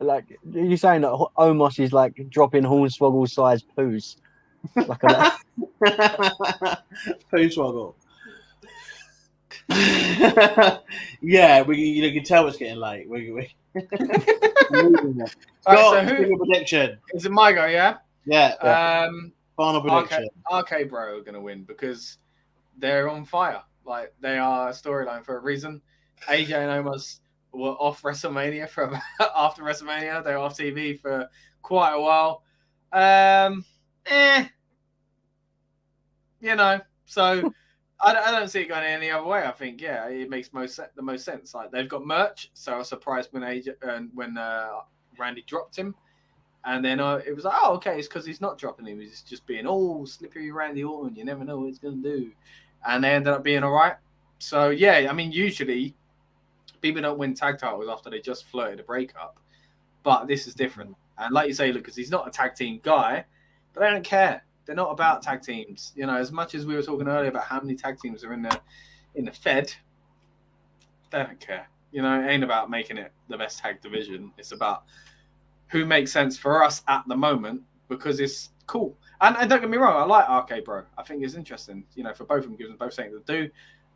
Like you're saying that Omos is like dropping hornswoggle size poos, like a poo swoggle. Yeah, you can tell it's getting late. So who prediction? Is it my go? Yeah. Final prediction. RK Bro are gonna win because they're on fire. Like they are a storyline for a reason. AJ and Omos were off WrestleMania after WrestleMania. They were off TV for quite a while. So I don't see it going any other way. I think it makes the most sense. Like they've got merch, so I was surprised when Randy dropped him, and then it was like, oh, okay, it's because he's not dropping him. He's just being slippery Randy Orton. You never know what he's gonna do, and they ended up being all right. So yeah, I mean, usually people don't win tag titles after they just flirted a breakup, but this is different. And like you say, Lucas, he's not a tag team guy, but they don't care. They're not about tag teams. You know, as much as we were talking earlier about how many tag teams are in the Fed, they don't care. You know, it ain't about making it the best tag division. It's about who makes sense for us at the moment because it's cool. And don't get me wrong, I like RK Bro. I think it's interesting, you know, for both of them, gives them both something to do.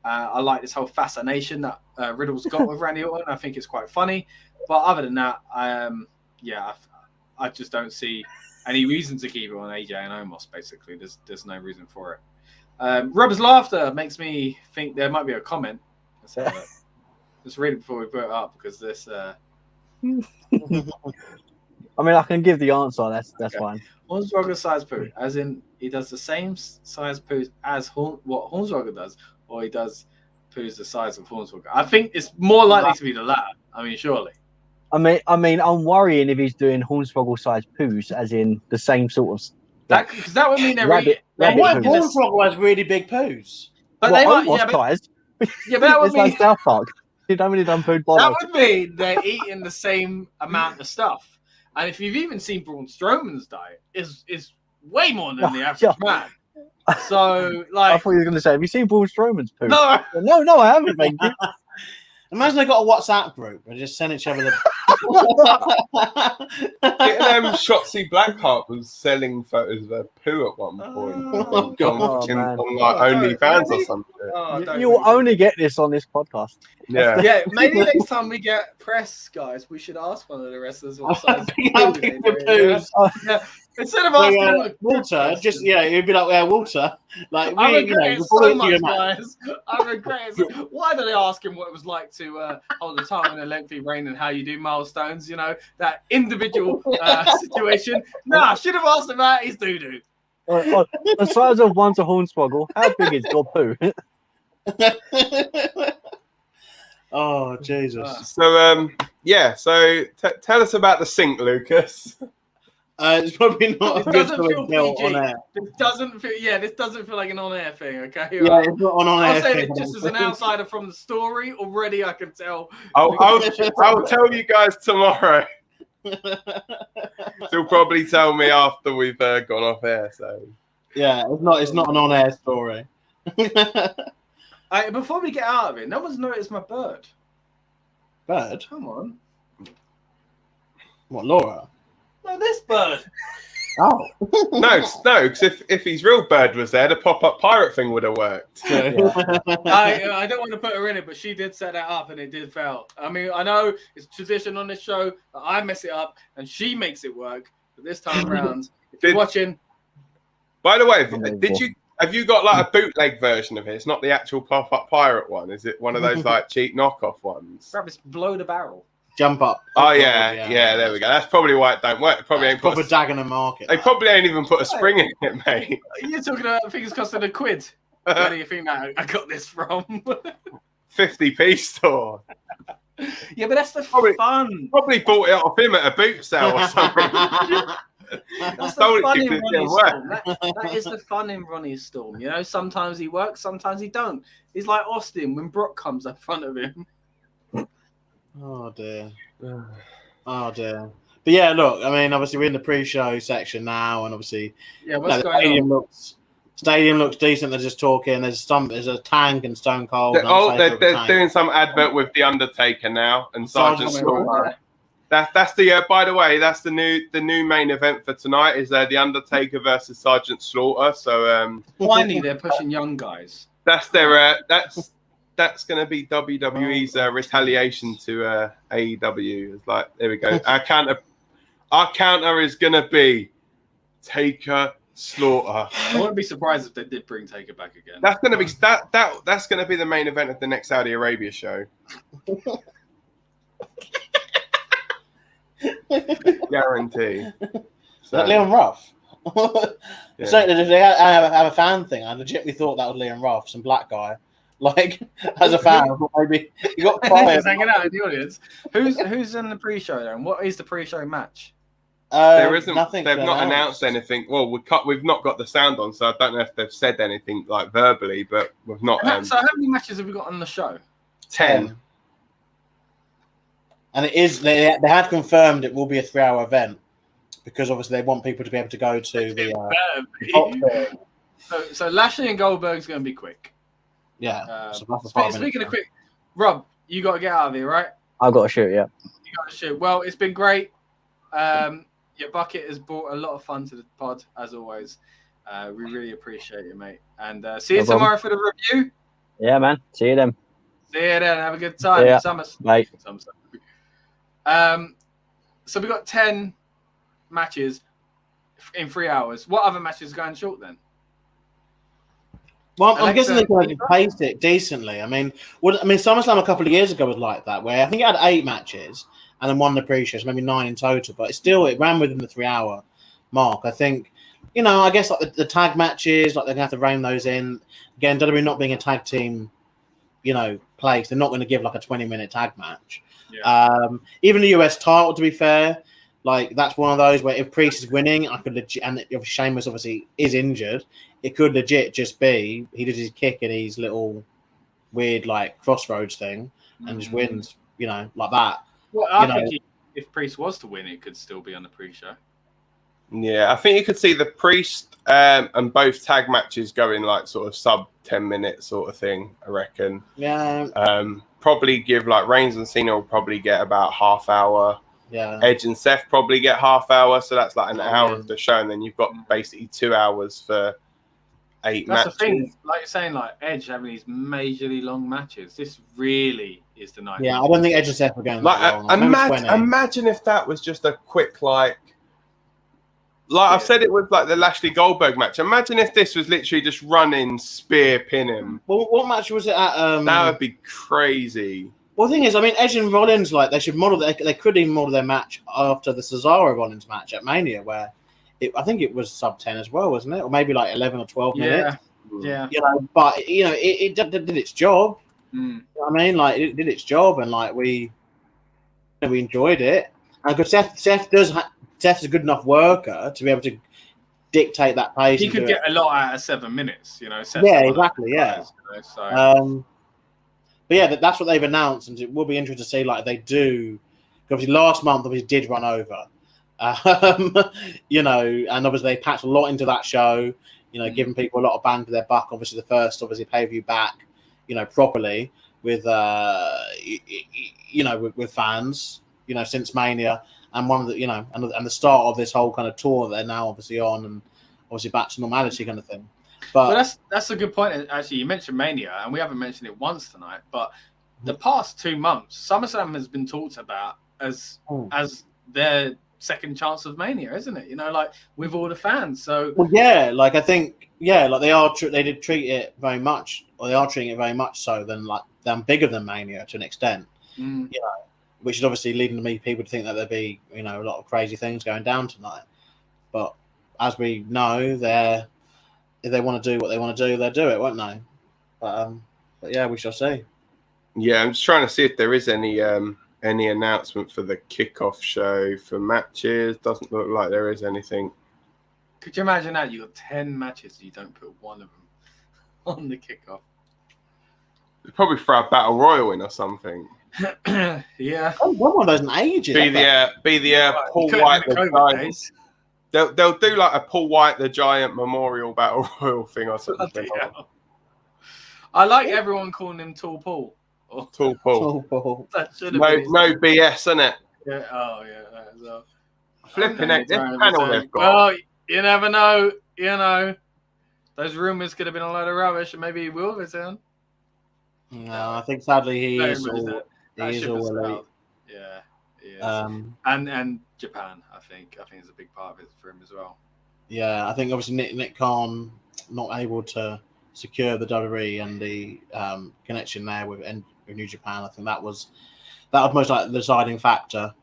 I like this whole fascination that Riddle's got with Randy Orton. I think it's quite funny. But other than that, I just don't see any reason to keep it on AJ and Omos, basically. There's no reason for it. Rob's laughter makes me think there might be a comment. Let's read it before we put it up because this... I mean, I can give the answer. That's okay. Fine. Hornswoggle size poo, as in he does the same size poo as what Hornswoggle does, or he does poos the size of Hornswoggle. I think it's more likely to be the latter. I mean, surely. I mean, I'm worrying if he's doing Hornswoggle size poos, as in the same sort of. Because that would mean they're what if Hornswoggle has really big poos? But they might, size. Yeah, but that would mean like South Park. That would mean they're eating the same amount of stuff. And if you've even seen Braun Strowman's diet, is way more than the average man. So, like, I thought you were going to say, have you seen Braun Strowman's poo? No, I haven't. Thank you. Imagine they got a WhatsApp group and just send each other the. Shotzi Blackheart was selling photos of her poo at one point. Oh, God. On like OnlyFans or something. You'll only get this on this podcast. Yeah. Yeah, maybe next time we get press, guys, we should ask one of the wrestlers what size poos. Yeah. Instead of asking Walter, you'd be like, Walter. Like, I regret it so much, guys. I regret it. Why did they ask him what it was like to hold the time in a lengthy reign and how you do milestones? You know, that individual situation. I should have asked him about his doo-doo. The size of one's a Hornswoggle. How big is your poo? Oh, Jesus. So, so tell us about the sink, Lucas. It's probably not a good feel on air. This doesn't feel like an on-air thing, okay? Yeah, it's not an on-air thing. I'll say it just as an outsider from the story, already I can tell. I'll tell you guys tomorrow. He'll probably tell me after we've gone off air. So yeah, it's not an on-air story. Before we get out of it, no one's noticed my bird. Bird? Come on. What, Laura? No, this bird. Oh. No, because if his real bird was there, the pop-up pirate thing would have worked. I don't want to put her in it, but she did set that up and it did fail. I mean, I know it's tradition on this show that I mess it up and she makes it work, but this time around, if you're watching... By the way, have you got like a bootleg version of it? It's not the actual pop-up pirate one. Is it one of those like cheap knockoff ones? Perhaps it's below the barrel. Jump up. Oh yeah, there we go. That's probably why it don't work. It probably ain't proper Dagenham market. They probably ain't even put a spring in it, mate. You're talking about things costing £1. Where do you think that I got this from? 50p store. Yeah, but that's the fun. Probably bought it off him at a boot sale or something. That's the fun in Ronnie's Storm. That is the fun in Ronnie's Storm. You know, sometimes he works, sometimes he don't. He's like Austin when Brock comes up front of him. Oh dear. But yeah, look, I mean, obviously we're in the pre-show section now, and obviously, what's going on? Stadium looks decent. They're just talking. There's a Tank and Stone Cold. They're doing some advert with the Undertaker now and Sergeant Slaughter. That's the by the way, that's the new main event for tonight is the Undertaker versus Sergeant Slaughter. So finally they're pushing young guys. That's their that's going to be WWE's retaliation to AEW. It's like, there we go. Our counter is going to be Taker Slaughter. I wouldn't be surprised if they did bring Taker back again. That's going to be that's going to be the main event of the next Saudi Arabia show. Guarantee. So, that Liam Ruff? Yeah. So they have a fan thing. I legitimately thought that was Liam Ruff, some black guy. Like, as a fan, maybe you got fired. hanging out in the audience. Who's in the pre-show then? What is the pre-show match? There isn't. Nothing. They've not announced anything. Well, we've not got the sound on, so I don't know if they've said anything like verbally, but we've not. So how many matches have we got on the show? 10. And it is. They have confirmed it will be a 3-hour event because obviously they want people to be able to go to the. So Lashley and Goldberg's going to be quick. Yeah. Speaking of quick, Rob, you got to get out of here, right? I've got to shoot. Yeah. You got to shoot. Well, it's been great. Your bucket has brought a lot of fun to the pod, as always. We really appreciate it, mate. And see you tomorrow for the review. Yeah, man. See you then. See you then. Have a good time. Yeah. Bye. So we got 10 matches in 3 hours. What other matches are going short then? Well, I'm guessing they're going to pace it decently. I mean, SummerSlam a couple of years ago was like that, where I think it had 8 matches and then one the pre-show, so maybe 9 in total. But it ran within the 3-hour mark. I think, I guess like the tag matches, like they're going to have to rein those in. Again, WWE not being a tag team, place, they're not going to give like a 20-minute tag match. Yeah. Even the US title, to be fair, like that's one of those where if Priest is winning, I could legit, and if Sheamus obviously is injured, it could legit just be he did his kick in his little weird like crossroads thing and just wins, like that. Well, I think if Priest was to win, it could still be on the pre-show. Yeah, I think you could see the Priest and both tag matches going like sort of sub 10 minutes sort of thing, I reckon. Yeah. Probably give like Reigns and Cena will probably get about half hour. Yeah. Edge and Seth probably get half hour, so that's like an hour of the show, and then you've got basically 2 hours for 8 matches. That's the thing, like you're saying, like Edge having these majorly long matches. This really is the night. Yeah, I don't think Edge and Seth are going like imagine if that was just a quick I've said it was like the Lashley Goldberg match. Imagine if this was literally just running, spear, pin him. Well, what match was it at? That would be crazy. Well, the thing is, Edge and Rollins, like they should model. They could even model their match after the Cesaro Rollins match at Mania, where I think it was sub 10 as well, wasn't it? Or maybe like 11 or 12 minutes. Yeah. But it did its job. You know what I mean? Like it did its job, and like we enjoyed it. And because Seth's a good enough worker to be able to dictate that pace. He could get a lot out of 7 minutes, Seth's exactly. Yeah. So. But yeah, that's what they've announced, and it will be interesting to see like they do. Obviously, last month obviously did run over, and obviously they packed a lot into that show. Giving people a lot of bang for their buck. Obviously, the first pay-per-view back, properly with with fans, since Mania, and one of the and the start of this whole kind of tour that they're now obviously on, and obviously back to normality kind of thing. But that's a good point. Actually, you mentioned Mania, and we haven't mentioned it once tonight. But the past 2 months, SummerSlam has been talked about as their second chance of Mania, isn't it? Like with all the fans. So I think they did treat it very much, or they are treating it very much so than bigger than Mania to an extent. Which is obviously leading to people to think that there'll be a lot of crazy things going down tonight. But as we know, if they want to do what they want to do, they'll do it, won't they? But yeah, we shall see. Yeah, I'm just trying to see if there is any announcement for the kickoff show for matches. Doesn't look like there is anything. Could you imagine that? You got 10 matches, you don't put one of them on the kickoff. They'd probably throw a battle royal in or something. Yeah. Oh, one of those in ages. Be the Paul White the Giant. They'll do like a Paul White the Giant Memorial Battle Royal thing or something. I like everyone calling him Tall Paul. Tall Paul. No BS, isn't it? Yeah. Oh yeah. That as well. Flipping it. This panel they've got. Well, you never know. Those rumors could have been a load of rubbish, and maybe he will return. No, I think sadly he is all elite. Yeah, he is. And Japan, I think is a big part of it for him as well. Yeah, I think obviously Nick Khan not able to secure the WWE and the connection there with New Japan. I think that was most like the deciding factor.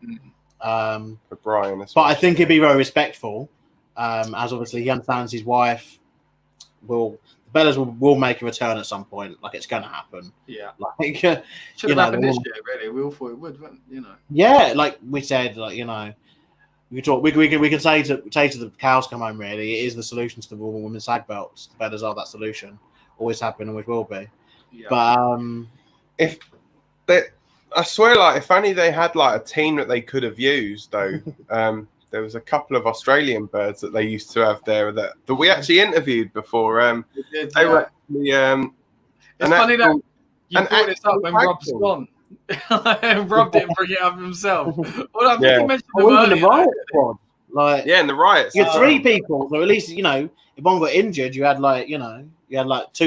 For Brian, but I think he'd be very respectful, as obviously he understands his wife Bellas will make a return at some point. Like it's going to happen. Yeah. Like should have happened this year. Really, we all thought it would, Yeah, like we said, We can say to the cows come home. Really, it is the solution to the women's tag belts. The betters are that solution. Always have been, always will be. Yeah. But I swear, like if only they had like a team that they could have used though. There was a couple of Australian birds that they used to have there that we actually interviewed before. They were actually, it's funny that you brought this up when Rob's gone. Rob didn't bring it up himself. Well, I think he mentioned them earlier. The riot squad. Like, yeah, in the riots. You had 3 people, so at least, you know, if one got injured, you had like 2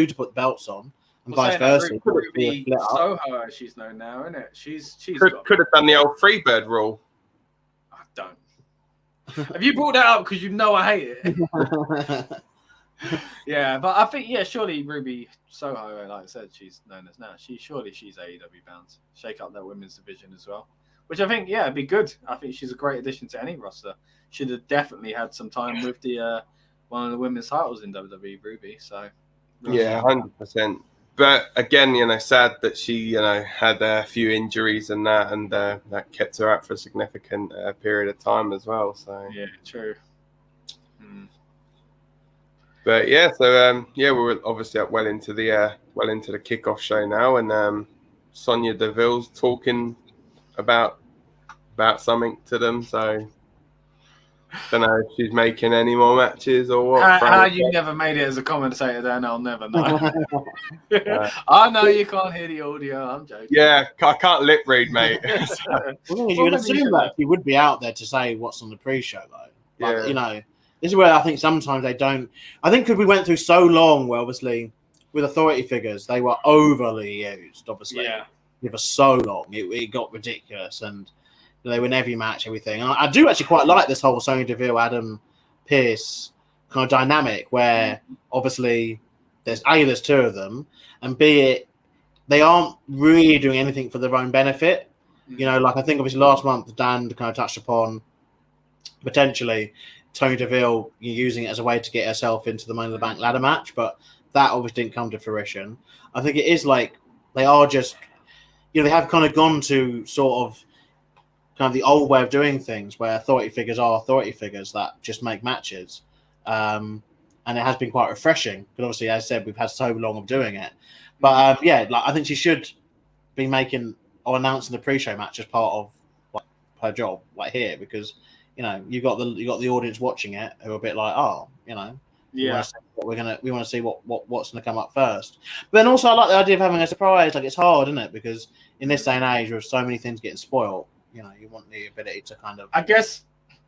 to put the belts on, and vice versa. Ruby Soho, as she's known now, isn't it? She's could have done the old Freebird rule. I don't. Have you brought that up because you know I hate it? Yeah, but I think surely Ruby Soho, like I said, she's known as now. She's AEW bound. Shake up that women's division as well, which I think it'd be good. I think she's a great addition to any roster. Should have definitely had some time with the one of the women's titles in WWE, Ruby. So yeah, 100%. But again, sad that she, had a few injuries and that kept her out for a significant period of time as well. So yeah, true. But yeah, so we're obviously up well into the kickoff show now, and Sonya Deville's talking about something to them. So don't know if she's making any more matches or what. How you never made it as a commentator, then I'll never know. I know you can't hear the audio. I'm joking. Yeah, I can't lip read, mate. You would assume that he would be out there to say what's on the pre-show, though. Like, this is where I think sometimes they don't. I think because we went through so long, where obviously with authority figures, they were overly used. Obviously, for so long, it got ridiculous, and they win every match, everything. And I do actually quite like this whole Sonya Deville, Adam Pearce kind of dynamic, where obviously there's 2 of them, and B, they aren't really doing anything for their own benefit. Like I think obviously last month Dan kind of touched upon potentially Sonya Deville using it as a way to get herself into the Money in the Bank ladder match, but that obviously didn't come to fruition. I think it is like they are just, they have kind of gone to sort of kind of the old way of doing things, where authority figures are authority figures that just make matches, and it has been quite refreshing. But obviously, as I said, we've had so long of doing it. But I think she should be making or announcing the pre-show match as part of her job, here, because you got the audience watching it who are a bit like, we want to see what's going to come up first. But then also, I like the idea of having a surprise. Like, it's hard, isn't it? Because in this day and age, with so many things getting spoiled, you want the ability to kind of. I guess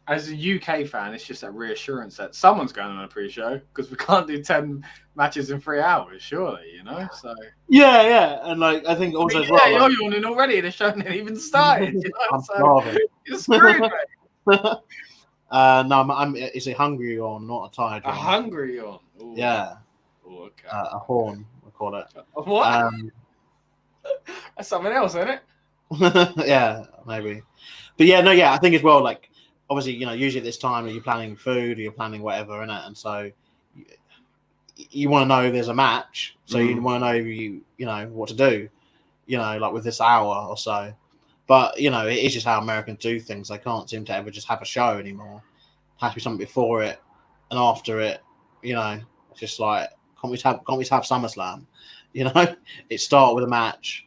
as a UK fan, it's just that reassurance that someone's going on a pre-show, because we can't do 10 matches in 3 hours, surely, So yeah, and like I think also as well. You're yawning already. The show hasn't even started. You're screwed, mate. No, it's a hungry yawn, not a tired yawn. A hungry yawn. Ooh. Yeah. Ooh, okay. A horn, we call it. What? That's something else, isn't it? Yeah, maybe. But I think as well, like, obviously, usually at this time, are you planning food, or you're planning whatever, innit? And so you want to know there's a match, so you want to know what to do, like with this hour or so. But, it is just how Americans do things. They can't seem to ever just have a show anymore. It has to be something before it and after it, It's just like, can't we have SummerSlam? It start with a match.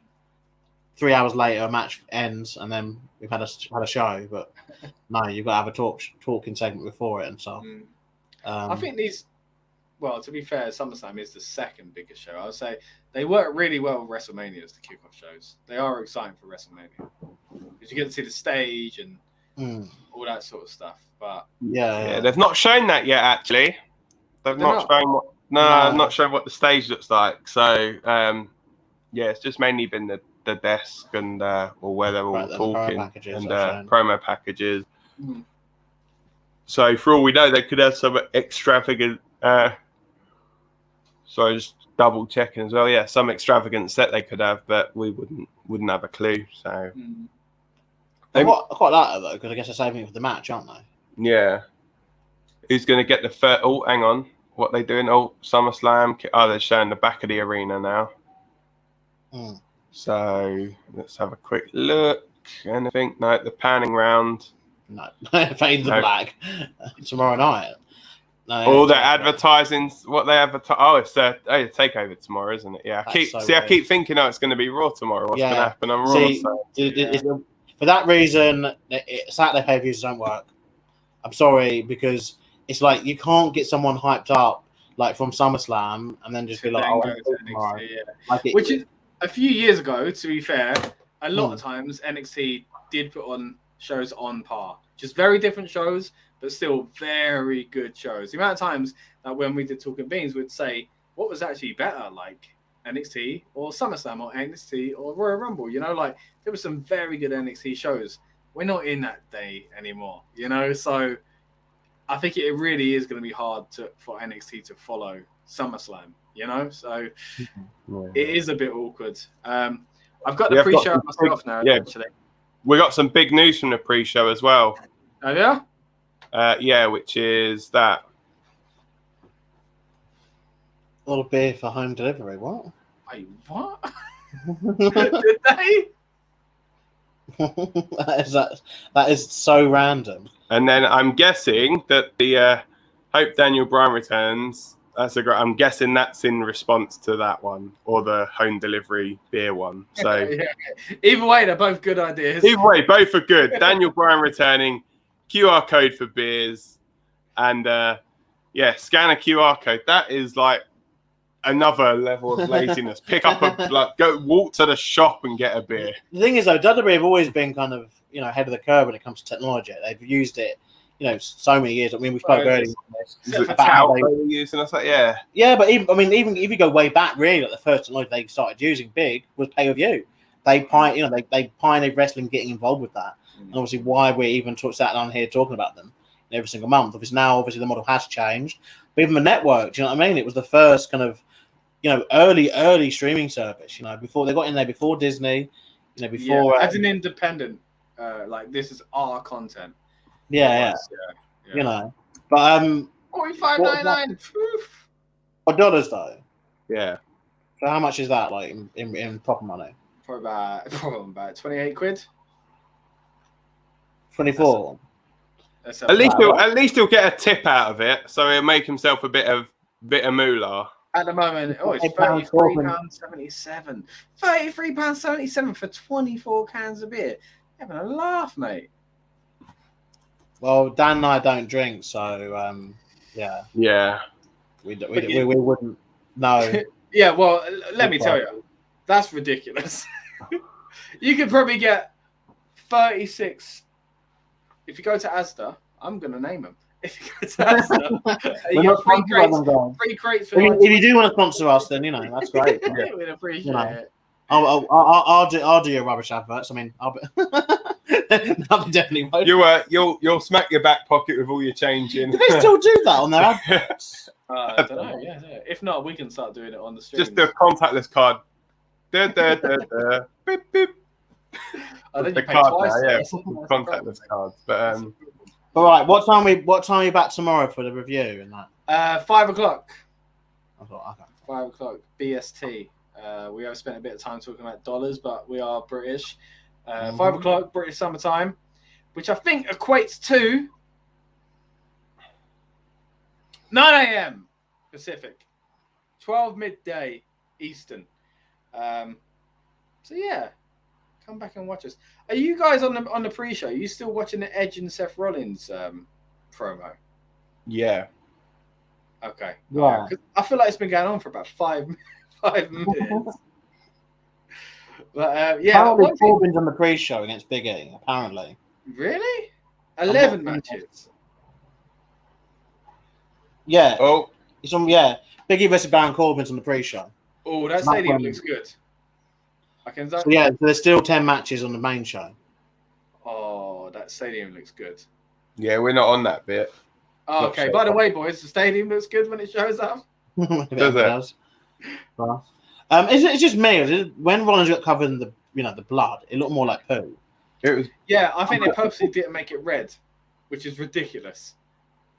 3 hours later, a match ends, and then we've had a show. But no, you've got to have a talking segment before it and stuff. I think to be fair, SummerSlam is the second biggest show. I would say they work really well with WrestleMania as the kickoff shows. They are exciting for WrestleMania because you get to see the stage and all that sort of stuff. But yeah, they've not shown that yet. Actually, they've not shown not shown what the stage looks like. So it's just mainly been the desk and or where they're all talking and promo packages. So for all we know, they could have some extravagant. So just double checking as well. Yeah, some extravagant set they could have, but we wouldn't have a clue. So I quite like that though, because I guess they're saving it for the match, aren't they? Yeah. Who's going to get the first? Oh, hang on. What they doing? Oh, SummerSlam. Oh, they're showing the back of the arena now. So let's have a quick look. Anything? No, the panning round. No, Fade to Black tomorrow night. No, all the advertising, what they advertise. Oh, it's takeover tomorrow, isn't it? Yeah. I keep thinking, it's going to be Raw tomorrow. What's going to happen on Raw? For that reason, Saturday pay-per-views don't work. I'm sorry, because it's like you can't get someone hyped up like from SummerSlam and then just be like, "Oh, tomorrow." Which is a few years ago. To be fair, a lot of times NXT did put on shows on par, just very different shows, but still very good shows. The amount of times that when we did Talking Beans, we'd say what was actually better, like NXT or SummerSlam or NXT or Royal Rumble. You know, like there were some very good NXT shows. We're not in that day anymore, you know. So I think it really is going to be hard for NXT to follow SummerSlam, you know. So it is a bit awkward. I've got the pre-show myself now. Yeah, actually, we got some big news from the pre-show as well. Oh yeah. Which is that. A lot of beer for home delivery. What? Wait, what? Did they? that is so random. And then I'm guessing that the Hope Daniel Bryan returns. I'm guessing that's in response to that one or the home delivery beer one. So either way, they're both good ideas. Either way, both are good. Daniel Bryan returning, QR code for beers, and scan a QR code. That is like another level of laziness. Pick up go walk to the shop and get a beer. The thing is, though, WWE have always been kind of ahead of the curve when it comes to technology. They've used it, so many years. I mean, we spoke earlier about how they were using us. Yeah, but even if you go way back, really, like the first technology they started using big was pay-per-view. They pioneered wrestling, getting involved with that. And obviously, why we're even sat down here talking about them every single month. Obviously the model has changed. But even the network, do you know what I mean? It was the first kind of early streaming service. Before they got in there, before Disney. Before as an independent, like this is our content. Yeah. But $45.99. For dollars though. Yeah. So how much is that like in proper money? For about 28 quid. 24. At least he'll get a tip out of it, so he'll make himself a bit of moolah. At the moment, it's £33.77. £33.77 for 24 cans of beer. Having a laugh, mate. Well, Dan and I don't drink, so yeah. We wouldn't know. Yeah, well, let me tell you, that's ridiculous. You could probably get 36. If you go to Asda, I'm going to name them. If you go to Asda, you get free crates. If you do want to sponsor us, then that's great. We'd appreciate it. I'll do your rubbish adverts. I mean, I'll definitely won't. You'll smack your back pocket with all your change in. Do they still do that on their adverts? I don't know. Yeah. If not, we can start doing it on the stream. Just the contactless card. Beep, beep. I think the you pay card twice. now, contactless cards. But all right, what time are you back tomorrow for the review and that? 5 o'clock. Okay. 5 o'clock BST. We have spent a bit of time talking about dollars, but we are British. 5 o'clock British summertime, which I think equates to 9 a.m. Pacific, 12 midday Eastern. So yeah, come back and watch us. Are you guys on the pre-show? Are you still watching the Edge and Seth Rollins promo? Yeah. Okay. Yeah. I feel like it's been going on for about 5 minutes. But apparently Corbin's on the pre-show against Big E. Apparently. Really? 11 matches. Yeah. Oh. It's on. Yeah. Big E versus Baron Corbin's on the pre-show. Oh, that stadium looks good. So there's still 10 matches on the main show. Oh, that stadium looks good. Yeah, we're not on that bit. Oh, okay. Sure. By the way, boys, the stadium looks good when it shows up. Does it? It's just me. When Rollins got covered in the blood, it looked more like poo. It was. Yeah, I think they purposely didn't make it red, which is ridiculous.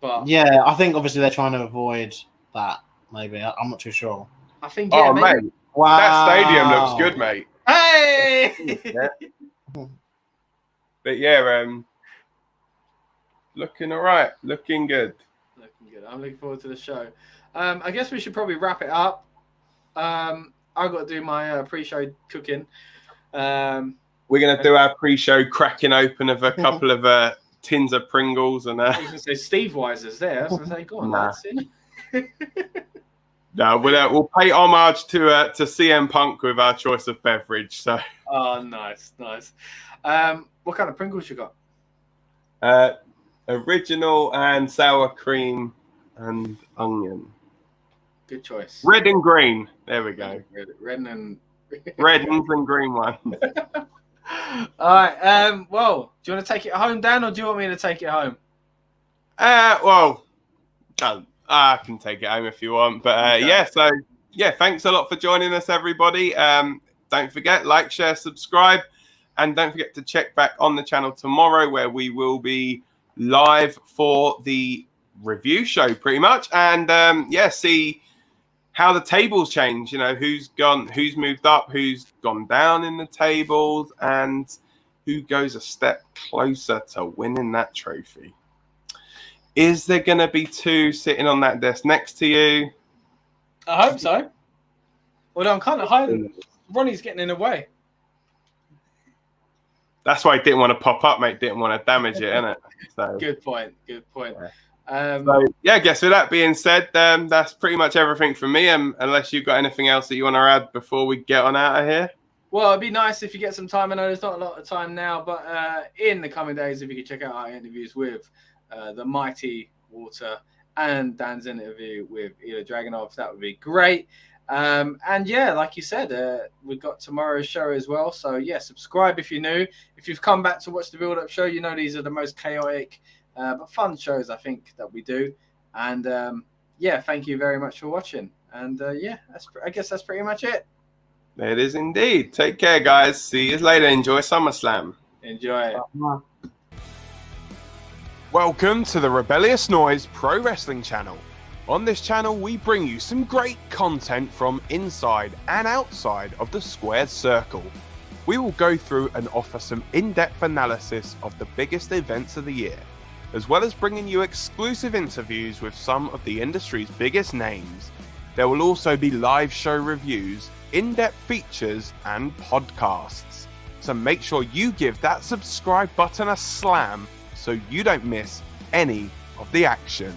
But yeah, I think obviously they're trying to avoid that. Maybe I'm not too sure. I think. Yeah, maybe. Mate, wow, that stadium looks good, mate. Hey. But yeah, Looking all right. Looking good. Looking good. I'm looking forward to the show. I guess we should probably wrap it up. I've got to do my pre-show cooking. We're going to do our pre-show cracking open of a couple of tins of Pringles. And I was going to say Steve Weiser's there. I was going to say, go on, lads. No, we'll pay homage to CM Punk with our choice of beverage. So. Oh, nice. What kind of Pringles you got? Original and sour cream and onion. Good choice. Red and green. There we go. Red and green one. All right. Well, do you want to take it home, Dan, or do you want me to take it home? Well, I can take it home if you want. But thanks a lot for joining us, everybody. Don't forget, like, share, subscribe, and don't forget to check back on the channel tomorrow where we will be live for the review show pretty much. And see how the tables change, who's moved up, who's gone down in the tables, and who goes a step closer to winning that trophy. Is there going to be two sitting on that desk next to you? I hope so. Although I'm kind of hiding. Ronnie's getting in the way. That's why he didn't want to pop up, mate. Didn't want to damage it, innit? So. Good point. Yeah. I guess with that being said, that's pretty much everything from me. Unless you've got anything else that you want to add before we get on out of here. Well, it'd be nice if you get some time. I know there's not a lot of time now, but in the coming days, if you could check out our interviews with the Mighty Water and Dan's interview with Ilya Dragunov, that would be great. Like you said, we've got tomorrow's show as well. So subscribe if you're new. If you've come back to watch the build-up show, these are the most chaotic but fun shows I think that we do. And thank you very much for watching. And I guess that's pretty much it. It is indeed. Take care, guys. See you later. Enjoy SummerSlam. Enjoy it. Welcome to the Rebellious Noise Pro Wrestling channel. On this channel, we bring you some great content from inside and outside of the squared circle. We will go through and offer some in-depth analysis of the biggest events of the year, as well as bringing you exclusive interviews with some of the industry's biggest names. There will also be live show reviews, in-depth features, and podcasts. So make sure you give that subscribe button a slam so you don't miss any of the action.